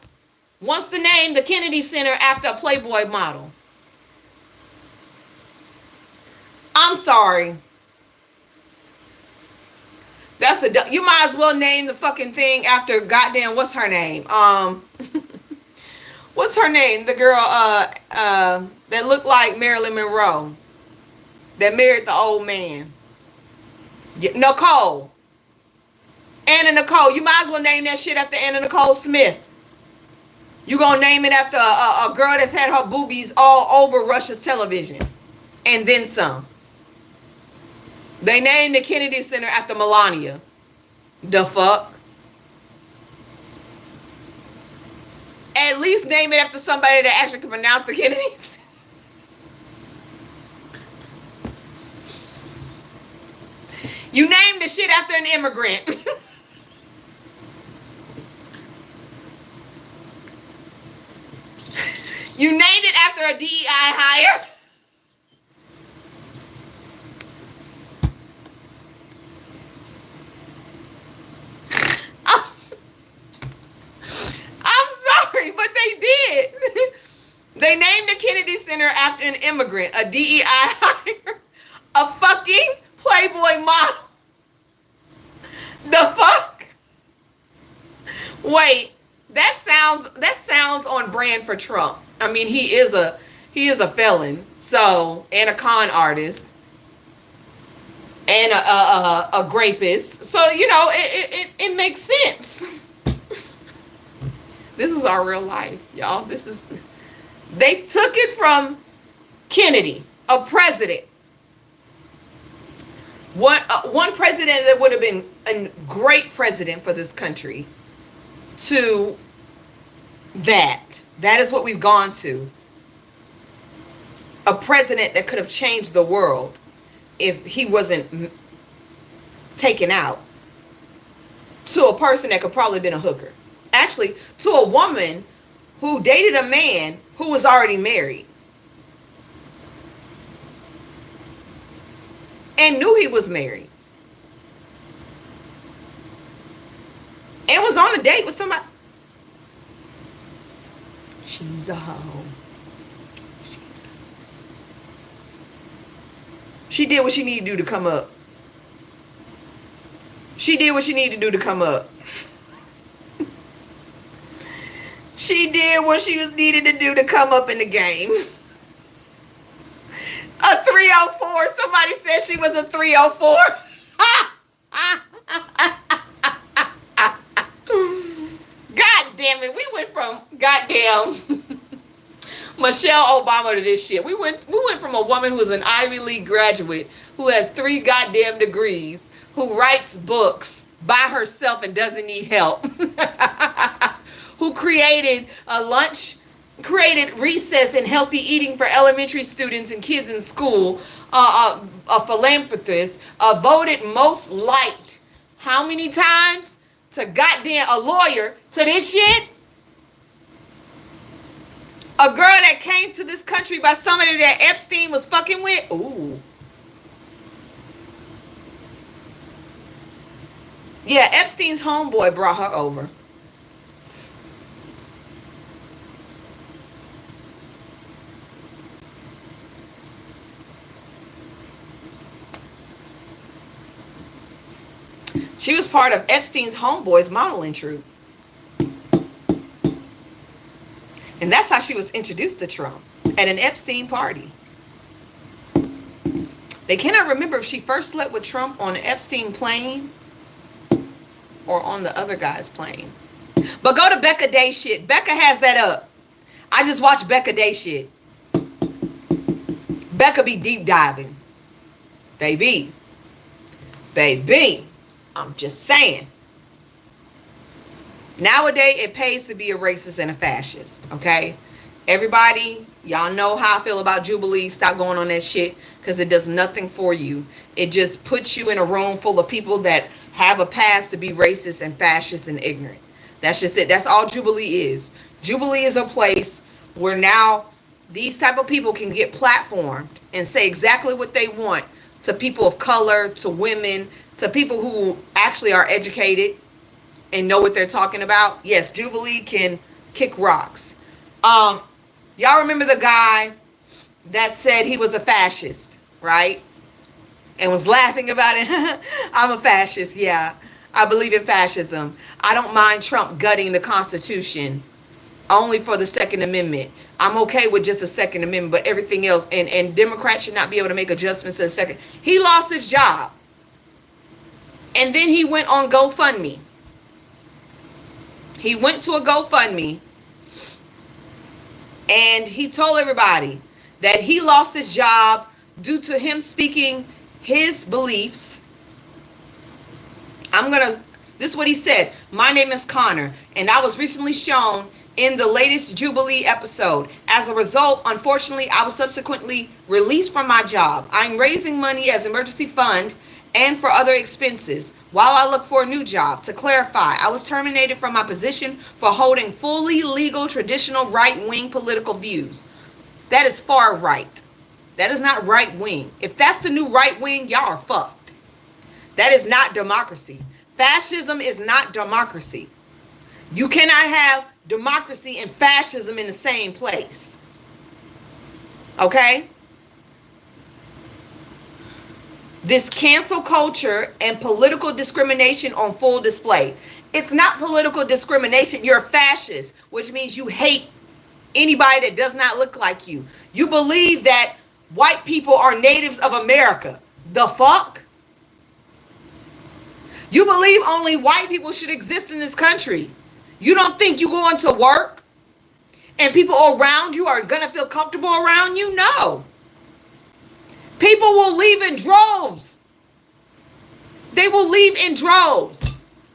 wants to name the Kennedy Center after a Playboy model? I'm sorry. You might as well name the fucking thing after goddamn, what's her name? What's her name? The girl that looked like Marilyn Monroe. That married the old man. Nicole. Anna Nicole. You might as well name that shit after Anna Nicole Smith. You gonna name it after a girl that's had her boobies all over Russia's television. And then some. They named the Kennedy Center after Melania. The fuck? At least name it after somebody that actually can pronounce the Kennedys. You named the shit after an immigrant. You named it after a DEI hire. I'm sorry, but they did. They named the Kennedy Center after an immigrant, a DEI hire, a fucking Playboy model. The fuck? Wait, that sounds on brand for Trump. I mean, he is a felon, so, and a con artist, and a rapist. So, you know, it makes sense. This is our real life, y'all. They took it from Kennedy, a president. One president that would have been a great president for this country, to that. That is what we've gone to. A president that could have changed the world if he wasn't taken out. To a person that could probably have been a hooker. Actually, to a woman who dated a man who was already married. And knew he was married. And was on a date with somebody. She's a hoe. She did what she needed to do to come up. She did what she needed to do to come up. She did what she was needed to do to come up in the game. A 304. Somebody said she was a 304. God damn it. We went from goddamn Michelle Obama to this shit. We went from a woman who is an Ivy League graduate, who has 3 goddamn degrees, who writes books by herself and doesn't need help. Who created created recess and healthy eating for elementary students and kids in school, a philanthropist, voted most liked how many times to goddamn a lawyer to this shit? A girl that came to this country by somebody that Epstein was fucking with? Ooh. Yeah, Epstein's homeboy brought her over. She was part of Epstein's homeboy's modeling troupe. And that's how she was introduced to Trump, at an Epstein party. They cannot remember if she first slept with Trump on an Epstein plane or on the other guy's plane. But go to Becca Day shit. Becca has that up. I just watched Becca Day shit. Becca be deep diving. Baby. I'm just saying. Nowadays, it pays to be a racist and a fascist, okay? Everybody, y'all know how I feel about Jubilee. Stop going on that shit, because it does nothing for you. It just puts you in a room full of people that have a past to be racist and fascist and ignorant. That's just it. That's all Jubilee is. Jubilee is a place where now these type of people can get platformed and say exactly what they want to people of color, to women, to people who actually are educated and know what they're talking about. Yes, Jubilee can kick rocks. Y'all remember the guy that said he was a fascist, right? And was laughing about it. I'm a fascist. Yeah, I believe in fascism. I don't mind Trump gutting the Constitution only for the Second Amendment. I'm okay with just the Second Amendment, but everything else, and Democrats should not be able to make adjustments to the second. He lost his job. And then he went on GoFundMe. He went to a GoFundMe and he told everybody that he lost his job due to him speaking his beliefs. This is what he said. My name is Connor, and I was recently shown in the latest Jubilee episode. As a result, unfortunately, I was subsequently released from my job. I'm raising money as emergency fund and for other expenses while I look for a new job. To clarify, I was terminated from my position for holding fully legal traditional right-wing political views. That is far right. That is not right-wing. If that's the new right-wing, y'all are fucked. That is not democracy. Fascism is not democracy. You cannot have democracy and fascism in the same place. Okay? This cancel culture and political discrimination on full display. It's not political discrimination. You're a fascist, which means you hate anybody that does not look like you. You believe that white people are natives of America. The fuck? You believe only white people should exist in this country. You don't think you going to work and people around you are going to feel comfortable around you? No. People will leave in droves. They will leave in droves.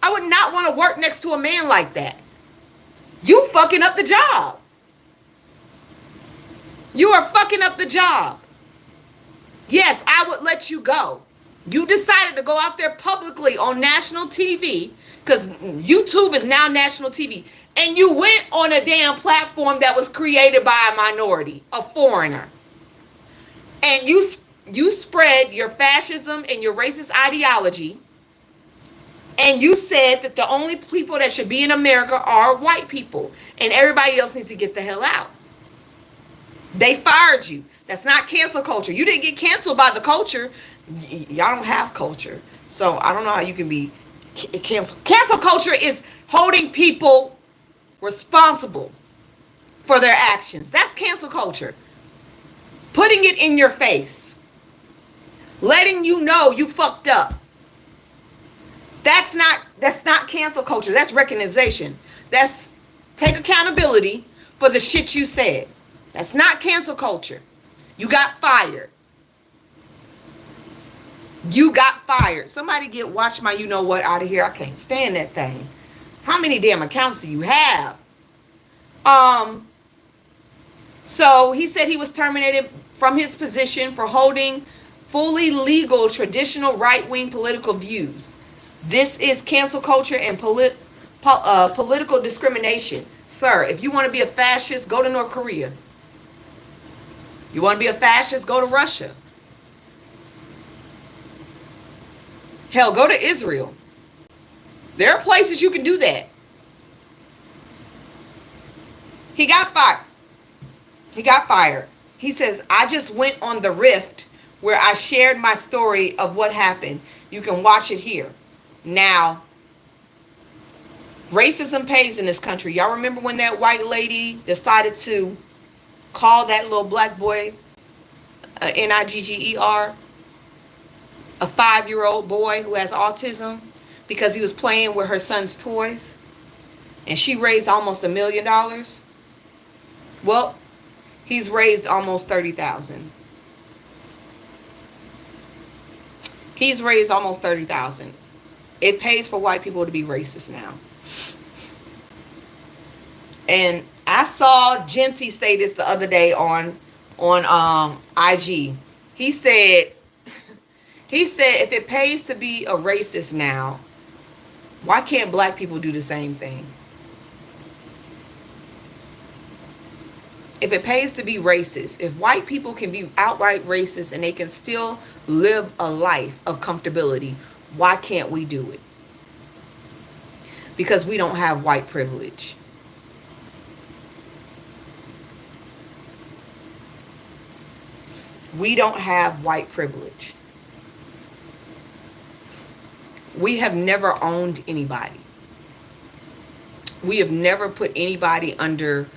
I would not want to work next to a man like that. You fucking up the job. You are fucking up the job. Yes, I would let you go. You decided to go out there publicly on national TV, because YouTube is now national TV, and you went on a damn platform that was created by a minority, a foreigner. And you spread your fascism and your racist ideology, and you said that the only people that should be in America are white people, and everybody else needs to get the hell out. They fired you. That's not cancel culture. You didn't get canceled by the culture. Y'all don't have culture. So I don't know how you can be canceled. Cancel culture is holding people responsible for their actions. That's cancel culture. Putting it in your face. Letting you know you fucked up. That's not cancel culture. That's recognition. That's take accountability for the shit you said. That's not cancel culture. You got fired. You got fired. Somebody get watch my you know what out of here. I can't stand that thing. How many damn accounts do you have? So he said he was terminated from his position for holding fully legal traditional right-wing political views. This is cancel culture and political discrimination. Sir, if you want to be a fascist, go to North Korea. You want to be a fascist, go to Russia. Hell, go to Israel. There are places you can do that. He got fired. He got fired. He says, I just went on the Rift where I shared my story of what happened. You can watch it here. Now, racism pays in this country. Y'all remember when that white lady decided to call that little black boy Nigger, a 5-year-old boy who has autism, because he was playing with her son's toys, and she raised almost $1 million? Well, he's raised almost 30,000. He's raised almost 30,000. It pays for white people to be racist now. And I saw Genty say this the other day on IG. He said if it pays to be a racist now, why can't black people do the same thing? If it pays to be racist, if white people can be outright racist and they can still live a life of comfortability, why can't we do it? Because we don't have white privilege. We don't have white privilege. We have never owned anybody. We have never put anybody under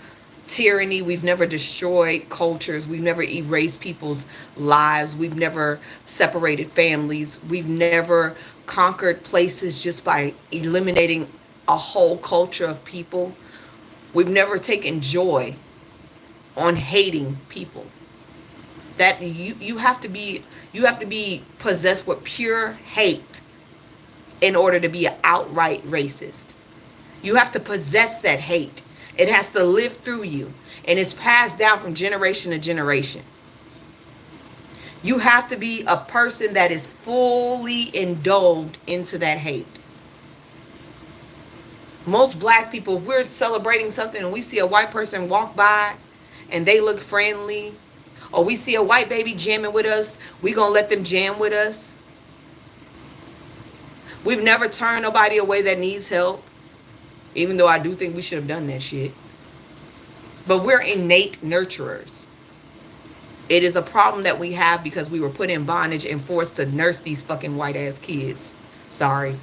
tyranny. We've never destroyed cultures. We've never erased people's lives. We've never separated families. We've never conquered places just by eliminating a whole culture of people. We've never taken joy on hating people. That you have to be possessed with pure hate in order to be an outright racist. You have to possess that hate. It has to live through you, and it's passed down from generation to generation. You have to be a person that is fully indulged into that hate. Most black people, if we're celebrating something and we see a white person walk by and they look friendly, or we see a white baby jamming with us, we gonna let them jam with us. We've never turned nobody away that needs help, even though I do think we should have done that shit. But we're innate nurturers. It is a problem that we have because we were put in bondage and forced to nurse these fucking white ass kids. Sorry.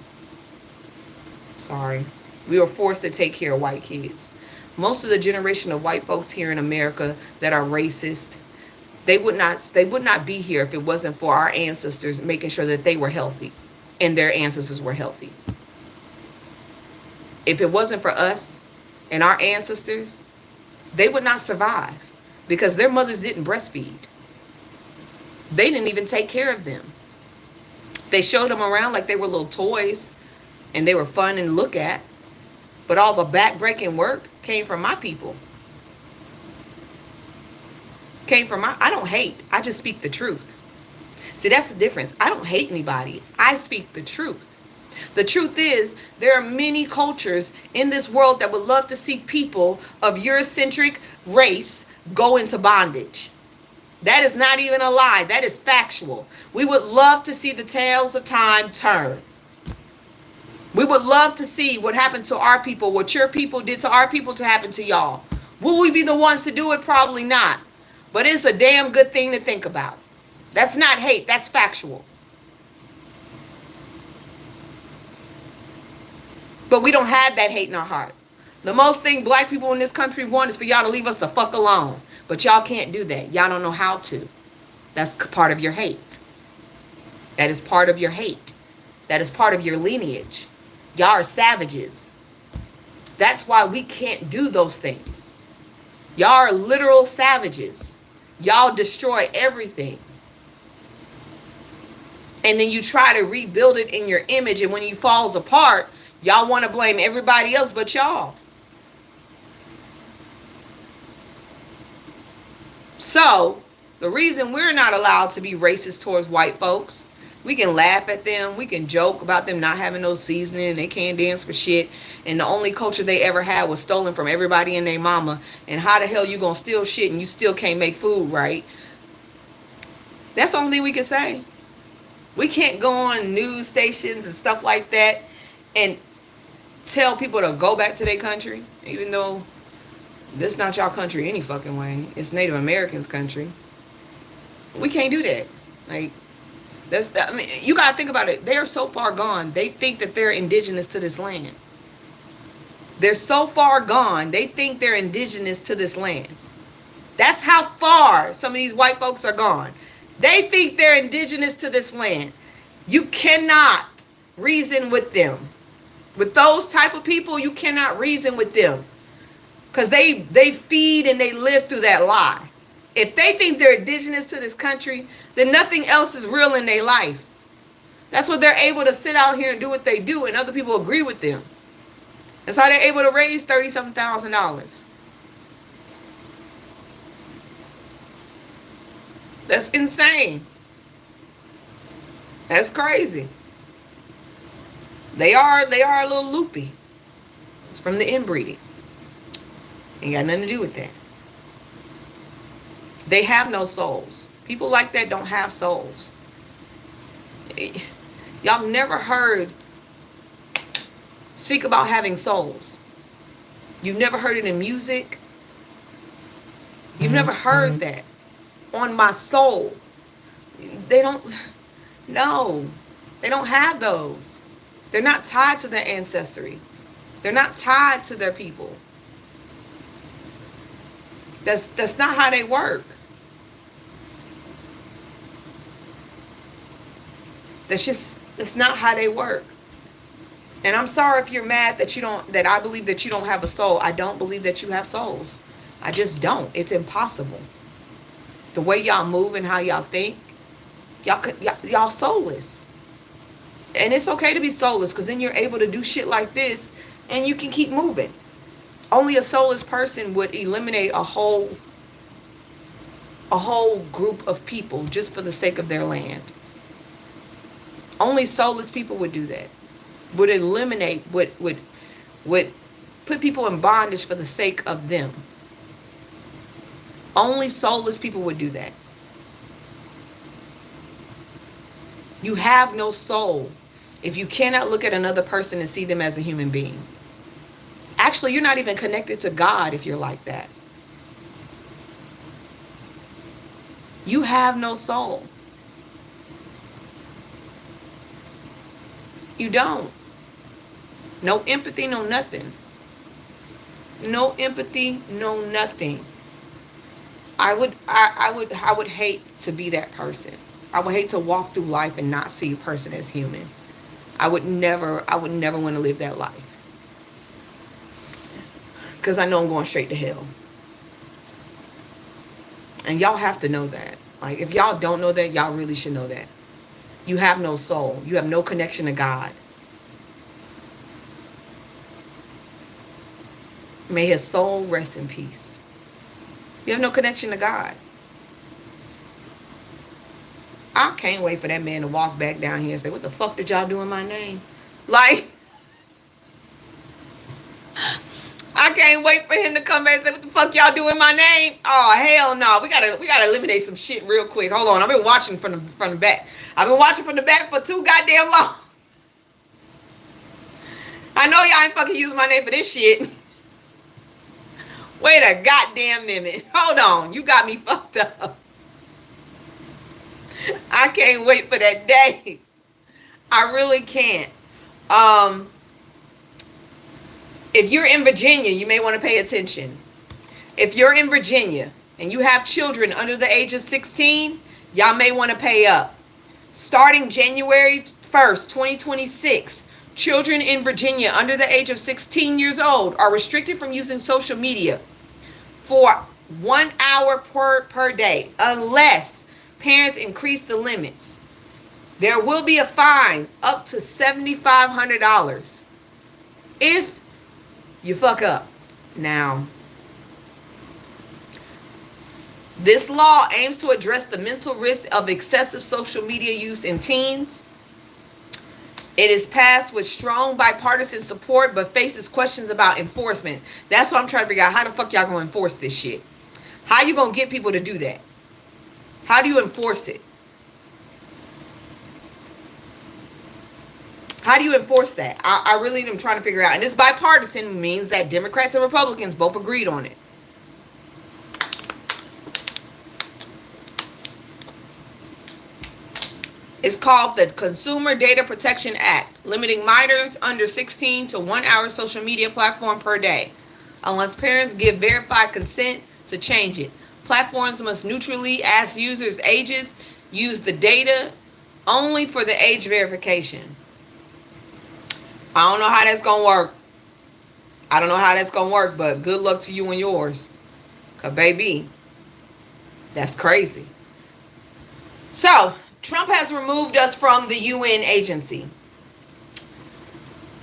We were forced to take care of white kids. Most of the generation of white folks here in America that are racist, they would not be here if it wasn't for our ancestors making sure that they were healthy and their ancestors were healthy. If it wasn't for us and our ancestors, they would not survive because their mothers didn't breastfeed. They didn't even take care of them. They showed them around like they were little toys and they were fun and look at. But all the back-breaking work came from my people. I don't hate. I just speak the truth. See, that's the difference. I don't hate anybody. I speak the truth. The truth is, there are many cultures in this world that would love to see people of Eurocentric race go into bondage. That is not even a lie. That is factual. We would love to see the tails of time turn. We would love to see what happened to our people, what your people did to our people to happen to y'all. Will we be the ones to do it? Probably not. But it's a damn good thing to think about. That's not hate. That's factual. But we don't have that hate in our heart. The most thing black people in this country want is for y'all to leave us the fuck alone. But y'all can't do that. Y'all don't know how to. That's part of your hate. That is part of your hate. That is part of your lineage. Y'all are savages. That's why we can't do those things. Y'all are literal savages. Y'all destroy everything. And then you try to rebuild it in your image. And when it falls apart, y'all want to blame everybody else but y'all. So, the reason we're not allowed to be racist towards white folks, we can laugh at them. We can joke about them not having no seasoning and they can't dance for shit. And the only culture they ever had was stolen from everybody and their mama. And how the hell you gonna steal shit and you still can't make food, right? That's the only thing we can say. We can't go on news stations and stuff like that and tell people to go back to their country, even though this is not y'all country any fucking way. It's Native Americans' country. We can't do that. Like, I mean, you gotta think about it. They are so far gone. They think that they're indigenous to this land. They're so far gone. They think they're indigenous to this land. That's how far some of these white folks are gone. They think they're indigenous to this land. You cannot reason with them. With those type of people, you cannot reason with them. Because they feed and they live through that lie. If they think they're indigenous to this country, then nothing else is real in their life. That's what they're able to sit out here and do what they do, and other people agree with them. That's how they're able to raise $30,000. That's insane. That's crazy. They are a little loopy. It's from the inbreeding. Ain't got nothing to do with that. They have no souls. People like that don't have souls. Y'all never heard speak about having souls. You've never heard it in music. You've never heard that. On my soul. They don't, no. They don't have those. They're not tied to their ancestry. They're not tied to their people. That's not how they work. That's not how they work. And I'm sorry if you're mad that I believe that you don't have a soul. I don't believe that you have souls. I just don't. It's impossible. The way y'all move and how y'all think, y'all soulless. And it's okay to be soulless because then you're able to do shit like this and you can keep moving. Only a soulless person would eliminate a whole a whole group of people just for the sake of their land. Only soulless people would do that. Would eliminate, would put people in bondage for the sake of them. Only soulless people would do that. You have no soul if you cannot look at another person and see them as a human being. Actually, you're not even connected to God if you're like that. You have no soul. You don't. No empathy, no nothing. No empathy, no nothing. I would hate to be that person. I would hate to walk through life and not see a person as human. I would never want to live that life. Because I know I'm going straight to hell. And y'all have to know that. Like, if y'all don't know that, y'all really should know that. You have no soul. You have no connection to God. May his soul rest in peace. You have no connection to God. I can't wait for that man to walk back down here and say, what the fuck did y'all do in my name? Like, I can't wait for him to come back and say, what the fuck y'all do in my name? Oh, hell no. We gotta eliminate some shit real quick. Hold on. I've been watching from the back. I've been watching from the back for too goddamn long. I know y'all ain't fucking using my name for this shit. Wait a goddamn minute. Hold on. You got me fucked up. I can't wait for that day. I really can't. If you're in Virginia, you may want to pay attention. If you're in Virginia and you have children under the age of 16, y'all may want to pay up. Starting January 1st, 2026, children in Virginia under the age of 16 years old are restricted from using social media for 1 hour per day unless parents increase the limits. There will be a fine up to $7,500 if you fuck up. Now, this law aims to address the mental risk of excessive social media use in teens. It is passed with strong bipartisan support, but faces questions about enforcement. That's what I'm trying to figure out. How the fuck y'all gonna enforce this shit? How you gonna get people to do that? How do you enforce it? How do you enforce that? I really am trying to figure out. And this bipartisan means that Democrats and Republicans both agreed on it. It's called the Consumer Data Protection Act, limiting minors under 16 to 1 hour social media platform per day, unless parents give verified consent to change it. Platforms must neutrally ask users' ages, use the data only for the age verification. I don't know how that's going to work. I don't know how that's going to work, but good luck to you and yours. Because, baby, that's crazy. So, Trump has removed us from the UN agency.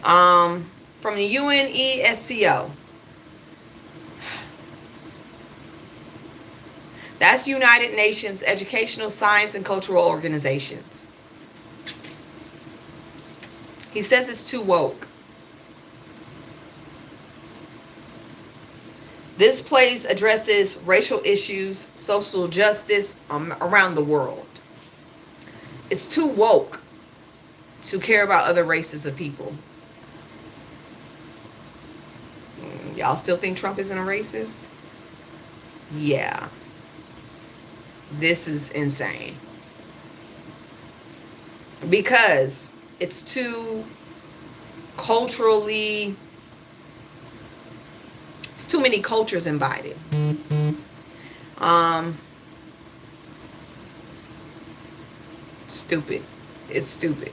From the UNESCO. That's United Nations Educational, Science, and Cultural Organizations. He says it's too woke. This place addresses racial issues, social justice around the world. It's too woke to care about other races of people. Y'all still think Trump isn't a racist? Yeah. This is insane. Because it's too culturally, it's too many cultures invited. Stupid. It's stupid.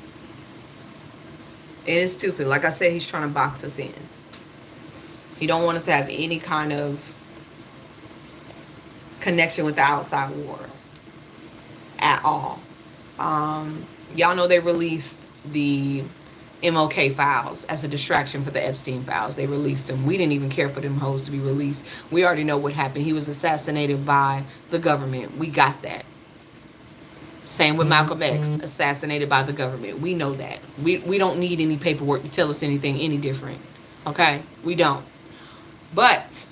It is stupid. Like I said, he's trying to box us in. He don't want us to have any kind of connection with the outside world at all. Y'all know they released the MLK files as a distraction for the Epstein files. They released him. We didn't even care for them hoes to be released. We already know what happened. He was assassinated by the government. We got that. Same with Malcolm X, assassinated by the government. We know that. We don't need any paperwork to tell us anything any different. Okay? We don't. But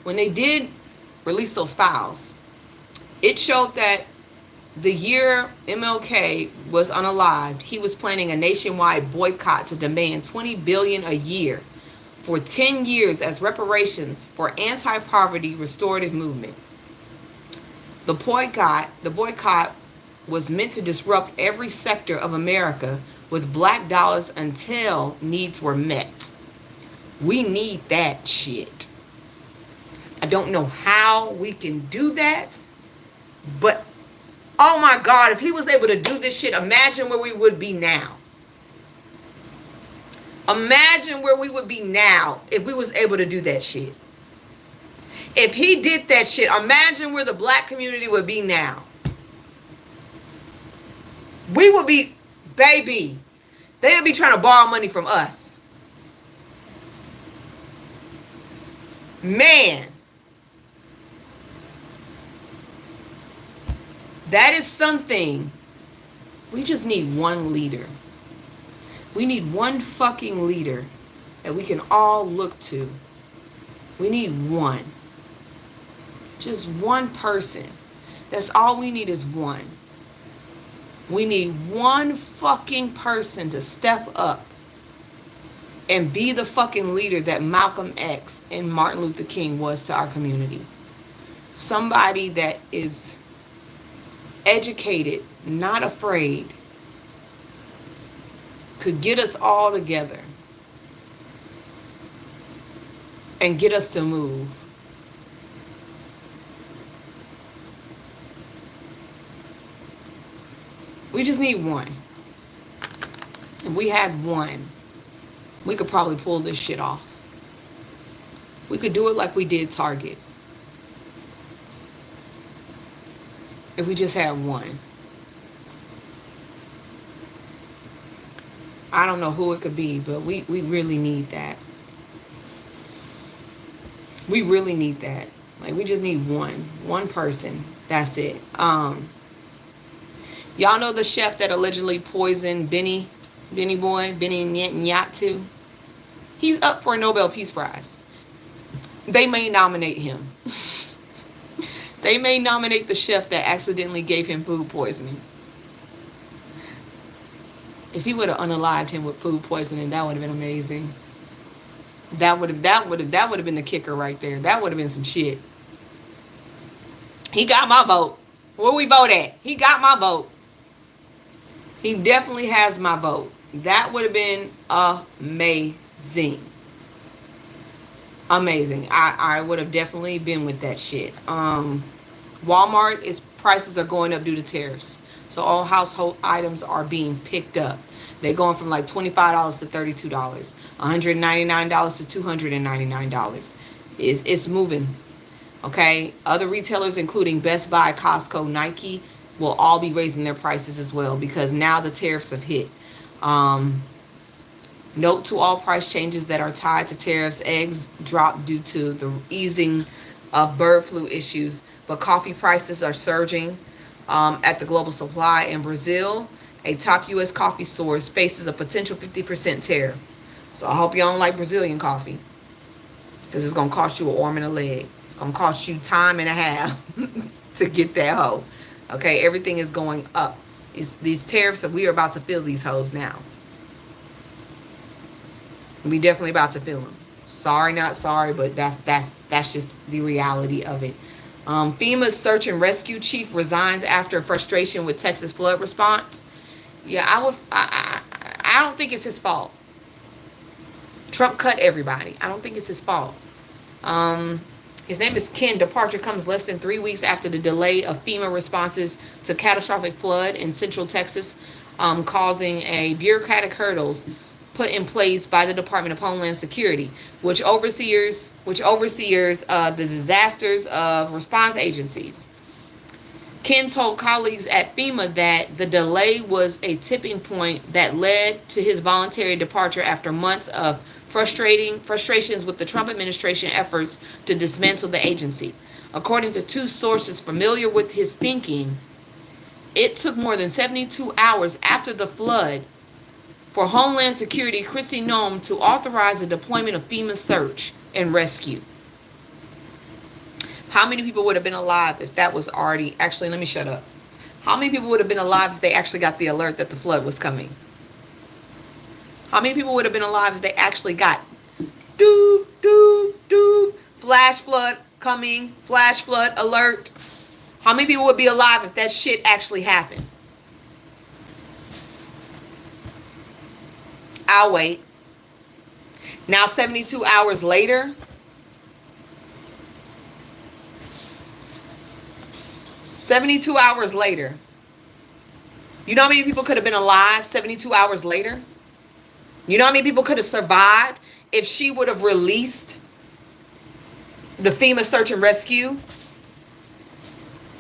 when they did release those files, it showed that the year MLK was unalived, he was planning a nationwide boycott to demand $20 billion a year for 10 years as reparations for anti-poverty restorative movement. The boycott was meant to disrupt every sector of America with black dollars until needs were met. We need that shit. I don't know how we can do that, but oh my God, if he was able to do this shit, imagine where we would be now. Imagine where we would be now if we was able to do that shit. If he did that shit, imagine where the black community would be now. We would be, baby, they'd be trying to borrow money from us. Man. That is something. We just need one leader. We need one fucking leader that we can all look to. We need one. Just one person. That's all we need is one. We need one fucking person to step up and be the fucking leader that Malcolm X and Martin Luther King was to our community. Somebody that is educated, not afraid, could get us all together and get us to move. We just need one. If we had one, we could probably pull this shit off. We could do it like we did Target. If we just had one. I don't know who it could be, but we really need that. We really need that. Like, we just need one person. That's it. Y'all know the chef that allegedly poisoned Benny Netanyahu? He's up for a Nobel Peace Prize. They may nominate him. They may nominate the chef that accidentally gave him food poisoning. If he would have unalived him with food poisoning, that would have been amazing. That would have been the kicker right there. That would have been some shit. He got my vote. Where we vote at? He got my vote. He definitely has my vote. That would have been amazing. Amazing. I would have definitely been with that shit. Walmart prices are going up due to tariffs. So all household items are being picked up. They're going from like $25 to $32, $199 to $299. It's moving. Okay. Other retailers, including Best Buy, Costco, Nike, will all be raising their prices as well because now the tariffs have hit. Note to all price changes that are tied to tariffs. Eggs dropped due to the easing of bird flu issues, but coffee prices are surging at the global supply. In Brazil, a top U.S. coffee source faces a potential 50% tariff. So I hope you don't like Brazilian coffee because it's going to cost you an arm and a leg. It's going to cost you time and a half to get that hoe. Okay, everything is going up. These tariffs, we are about to feel these hoes now. We definitely about to feel them. Sorry, not sorry, but that's just the reality of it. FEMA's search and rescue chief resigns after frustration with Texas flood response. Yeah, I don't think it's his fault. Trump cut everybody. I don't think it's his fault. His name is Ken. Departure comes less than 3 weeks after the delay of FEMA responses to catastrophic flood in central Texas, causing a bureaucratic hurdles put in place by the Department of Homeland Security, which oversees the disasters of response agencies. Ken told colleagues at FEMA that the delay was a tipping point that led to his voluntary departure after months of frustrations with the Trump administration efforts to dismantle the agency. According to two sources familiar with his thinking, it took more than 72 hours after the flood for Homeland Security Kristi Noem to authorize the deployment of FEMA search and rescue. How many people would have been alive if that was already... Actually, let me shut up. How many people would have been alive if they actually got the alert that the flood was coming? How many people would have been alive if they actually got flash flood coming, flash flood alert? How many people would be alive if that shit actually happened? I'll wait. Now 72 hours later, 72 hours later, you know how many people could have been alive 72 hours later? You know how many people could have survived if she would have released the FEMA search and rescue?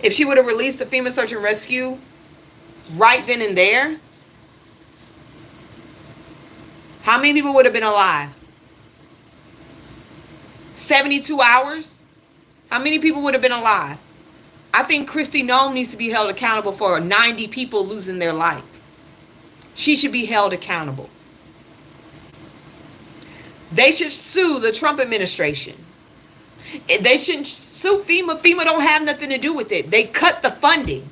If she would have released the FEMA search and rescue right then and there? How many people would have been alive? 72 hours? How many people would have been alive? I think Kristi Noem needs to be held accountable for 90 people losing their life. She should be held accountable. They should sue the Trump administration. They shouldn't sue FEMA. FEMA don't have nothing to do with it. They cut the funding.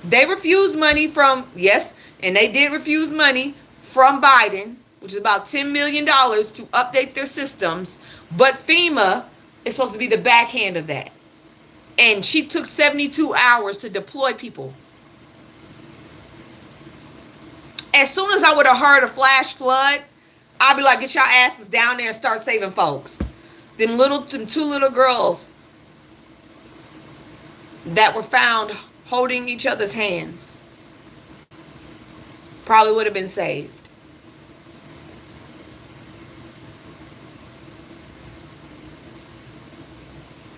They refused money from, yes, and they did refuse money from Biden, which is about $10 million to update their systems. But FEMA is supposed to be the backhand of that. And she took 72 hours to deploy people. As soon as I would have heard a flash flood, I'd be like, get your asses down there and start saving folks. Them two little girls that were found holding each other's hands probably would have been saved.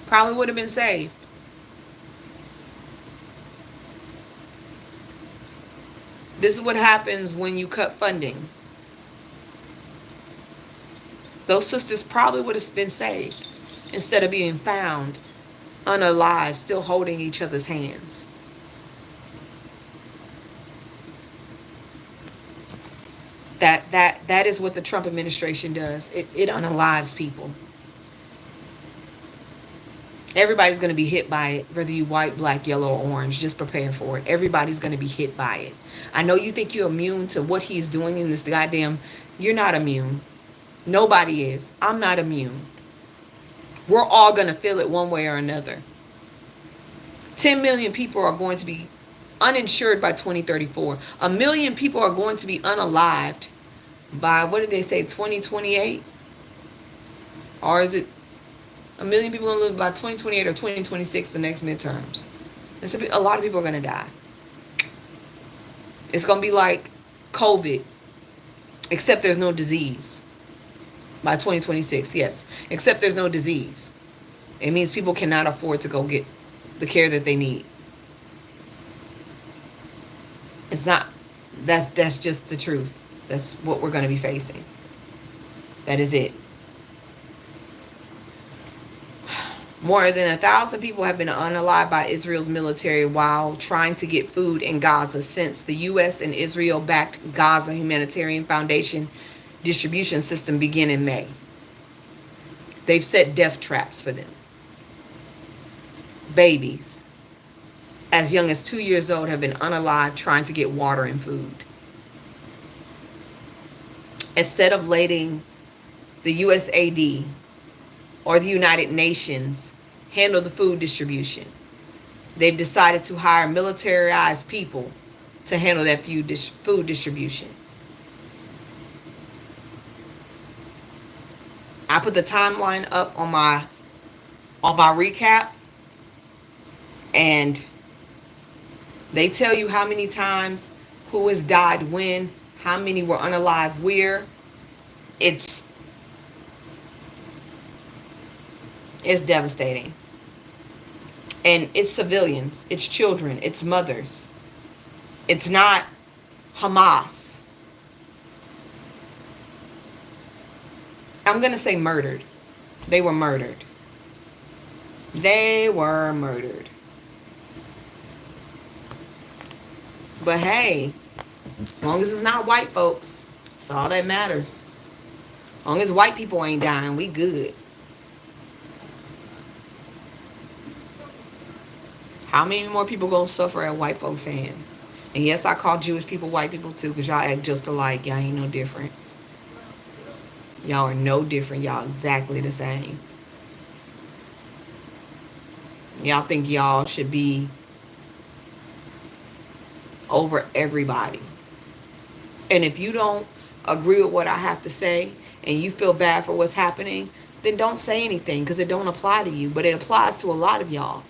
Probably would have been saved. This is what happens when you cut funding. Those sisters probably would have been saved instead of being found unalive, still holding each other's hands. That is what the Trump administration does. It unalives people. Everybody's going to be hit by it, whether you white, black, yellow, or orange. Just prepare for it. Everybody's going to be hit by it. I know you think you're immune to what he's doing in this goddamn... You're not immune. Nobody is. I'm not immune. We're all going to feel it one way or another. 10 million people are going to be uninsured by 2034. 1 million people are going to be unalived by, what did they say, 2028? Or is it 1 million people going to live by 2028 or 2026, the next midterms? A lot of people are going to die. It's going to be like COVID, except there's no disease. By 2026, yes. Except there's no disease. It means people cannot afford to go get the care that they need. It's not, that's just the truth. That's what we're going to be facing. That is it. More than 1,000 people have been unalived by Israel's military while trying to get food in Gaza since the U.S. and Israel-backed Gaza Humanitarian Foundation distribution system began in May. They've set death traps for them. Babies as young as 2 years old have been unalived trying to get water and food. Instead of letting the USAID or the United Nations handle the food distribution, they've decided to hire militarized people to handle that food distribution. I put the timeline up on my recap, and they tell you how many times, who has died when, how many were unalive where. It's devastating. And it's civilians, it's children, it's mothers. It's not Hamas. I'm going to say murdered. They were murdered. They were murdered. But hey, as long as it's not white folks, that's all that matters. As long as white people ain't dying, we good. How many more people gonna suffer at white folks' hands? And yes, I call Jewish people white people too, because y'all act just alike. Y'all ain't no different. Y'all are no different. Y'all exactly the same. Y'all think y'all should be over everybody. And if you don't agree with what I have to say and you feel bad for what's happening, then don't say anything, because it don't apply to you. But it applies to a lot of y'all.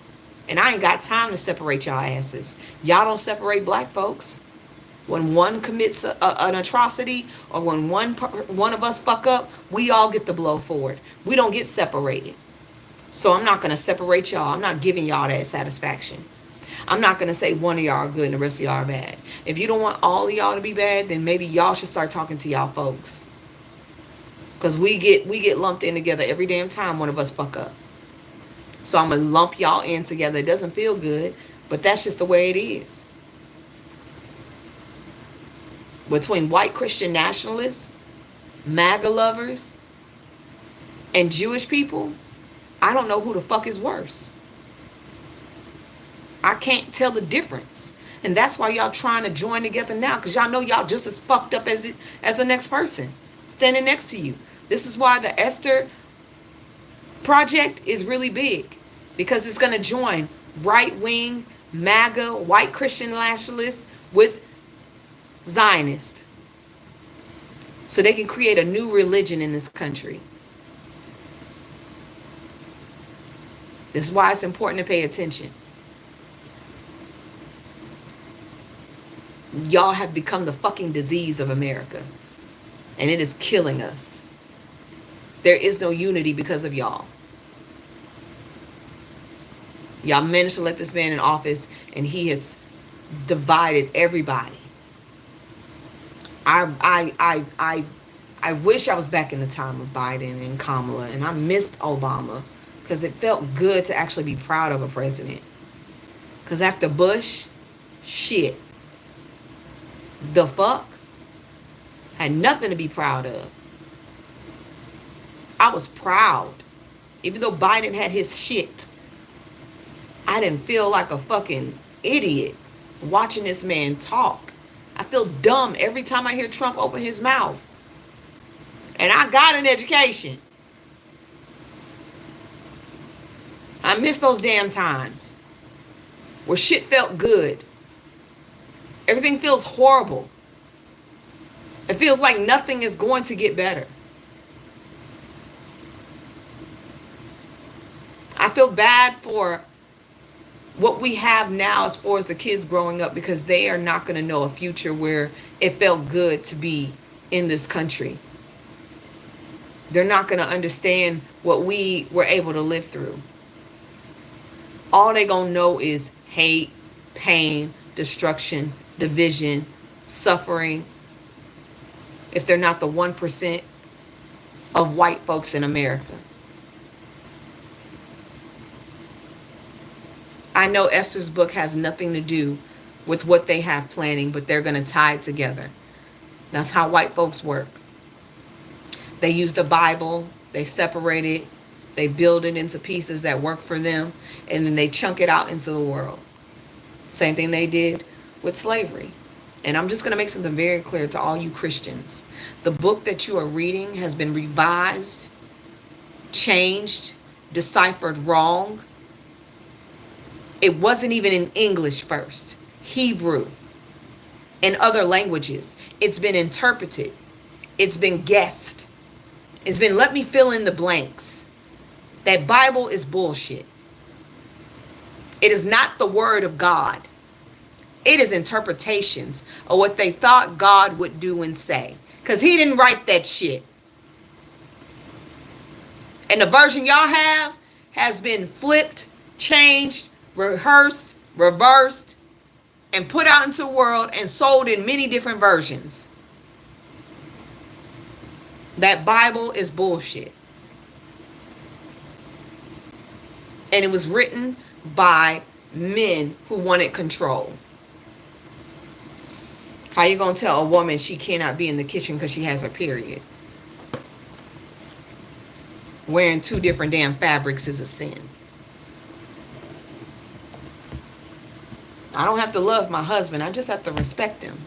And I ain't got time to separate y'all asses. Y'all don't separate black folks. When one commits an atrocity, or when one of us fuck up, we all get the blow for it. We don't get separated. So I'm not going to separate y'all. I'm not giving y'all that satisfaction. I'm not going to say one of y'all are good and the rest of y'all are bad. If you don't want all of y'all to be bad, then maybe y'all should start talking to y'all folks. Because we get lumped in together every damn time one of us fuck up. So I'm going to lump y'all in together. It doesn't feel good, but that's just the way it is. Between white Christian nationalists, MAGA lovers, and Jewish people, I don't know who the fuck is worse. I can't tell the difference. And that's why y'all trying to join together now, because y'all know y'all just as fucked up as the next person standing next to you. This is why the Esther project is really big, because it's going to join right-wing MAGA white Christian nationalists with Zionists, so they can create a new religion in this country. This is why it's important to pay attention. Y'all have become the fucking disease of America, and it is killing us. There is no unity because of y'all. Y'all managed to let this man in office, and he has divided everybody. I wish I was back in the time of Biden and Kamala, and I missed Obama, because it felt good to actually be proud of a president. Because after Bush, shit, the fuck, had nothing to be proud of. I was proud. Even though Biden had his shit, I didn't feel like a fucking idiot watching this man talk. I feel dumb every time I hear Trump open his mouth. And I got an education. I miss those damn times where shit felt good. Everything feels horrible. It feels like nothing is going to get better. I feel bad for what we have now as far as the kids growing up, because they are not going to know a future where it felt good to be in this country. They're not going to understand what we were able to live through. All they're going to know is hate, pain, destruction, division, suffering. If they're not the 1% of white folks in America. I know Esther's book has nothing to do with what they have planning, but they're going to tie it together. That's how white folks work. They use the Bible, they separate it, they build it into pieces that work for them, and then they chunk it out into the world. Same thing they did with slavery. And I'm just going to make something very clear to all you Christians. The book that you are reading has been revised, changed, deciphered wrong. It wasn't even in English first, Hebrew, and other languages. It's been interpreted. It's been guessed. It's been, let me fill in the blanks. That Bible is bullshit. It is not the word of God. It is interpretations of what they thought God would do and say. Because he didn't write that shit. And the version y'all have has been flipped, changed, rehearsed, reversed, and put out into the world and sold in many different versions. That Bible is bullshit. And it was written by men who wanted control. How you gonna tell a woman she cannot be in the kitchen because she has her period? Wearing 2 different damn fabrics is a sin. I don't have to love my husband. I just have to respect him.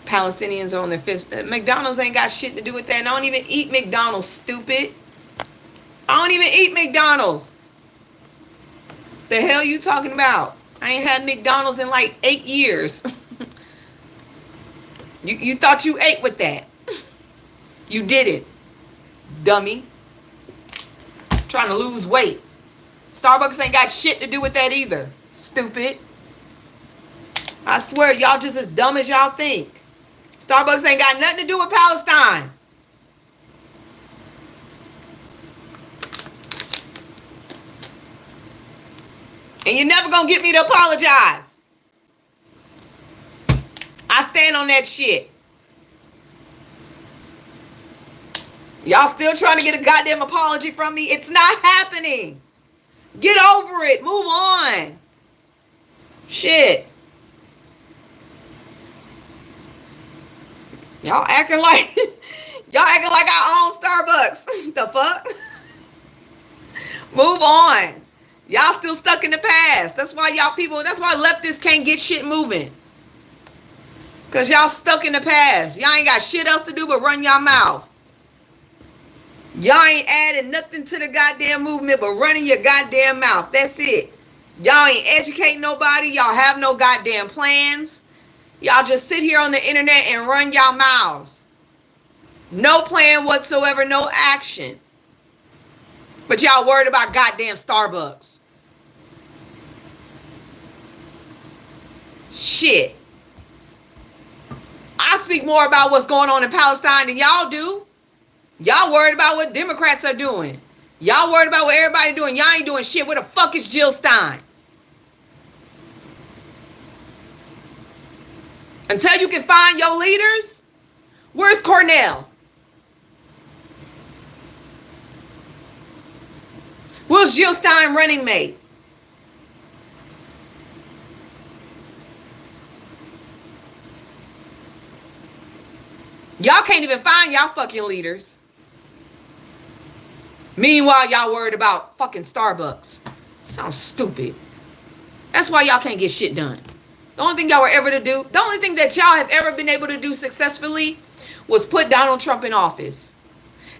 Palestinians are on their 5th. McDonald's ain't got shit to do with that. And I don't even eat McDonald's, stupid. I don't even eat McDonald's. The hell you talking about? I ain't had McDonald's in like 8 years. You thought you ate with that. You didn't, dummy. Trying to lose weight. Starbucks ain't got shit to do with that either, stupid. I swear, y'all just as dumb as y'all think. Starbucks ain't got nothing to do with Palestine. And you're never gonna get me to apologize. I stand on that shit. Y'all still trying to get a goddamn apology from me? It's not happening. Get over it. Move on. Shit. Y'all acting like I own Starbucks. The fuck? Move on. Y'all still stuck in the past. That's why leftists can't get shit moving. Because y'all stuck in the past. Y'all ain't got shit else to do but run y'all mouth. Y'all ain't adding nothing to the goddamn movement but running your goddamn mouth. That's it. Y'all ain't educating nobody. Y'all have no goddamn plans. Y'all just sit here on the internet and run y'all mouths. No plan whatsoever, no action. But y'all worried about goddamn Starbucks. Shit. I speak more about what's going on in Palestine than y'all do. Y'all worried about what Democrats are doing. Y'all worried about what everybody doing. Y'all ain't doing shit. Where the fuck is Jill Stein? Until you can find your leaders, where's Cornell? Where's Jill Stein running mate? Y'all can't even find y'all fucking leaders. Meanwhile, y'all worried about fucking Starbucks. Sounds stupid. That's why y'all can't get shit done. The only thing y'all were ever to do, the only thing that y'all have ever been able to do successfully was put Donald Trump in office.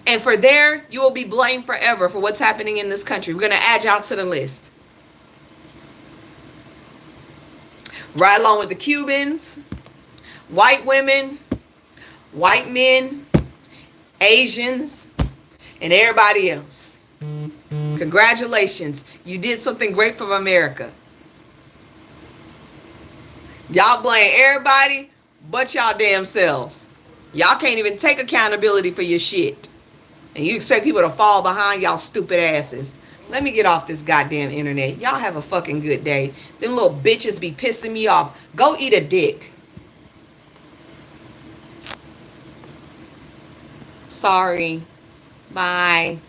And for there, you will be blamed forever for what's happening in this country. We're going to add y'all to the list. Right along with the Cubans, white women, white men, Asians, and everybody else. Congratulations. You did something great for America. Y'all blame everybody but y'all damn selves. Y'all can't even take accountability for your shit. And you expect people to fall behind y'all stupid asses. Let me get off this goddamn internet. Y'all have a fucking good day. Them little bitches be pissing me off. Go eat a dick. Sorry. Bye.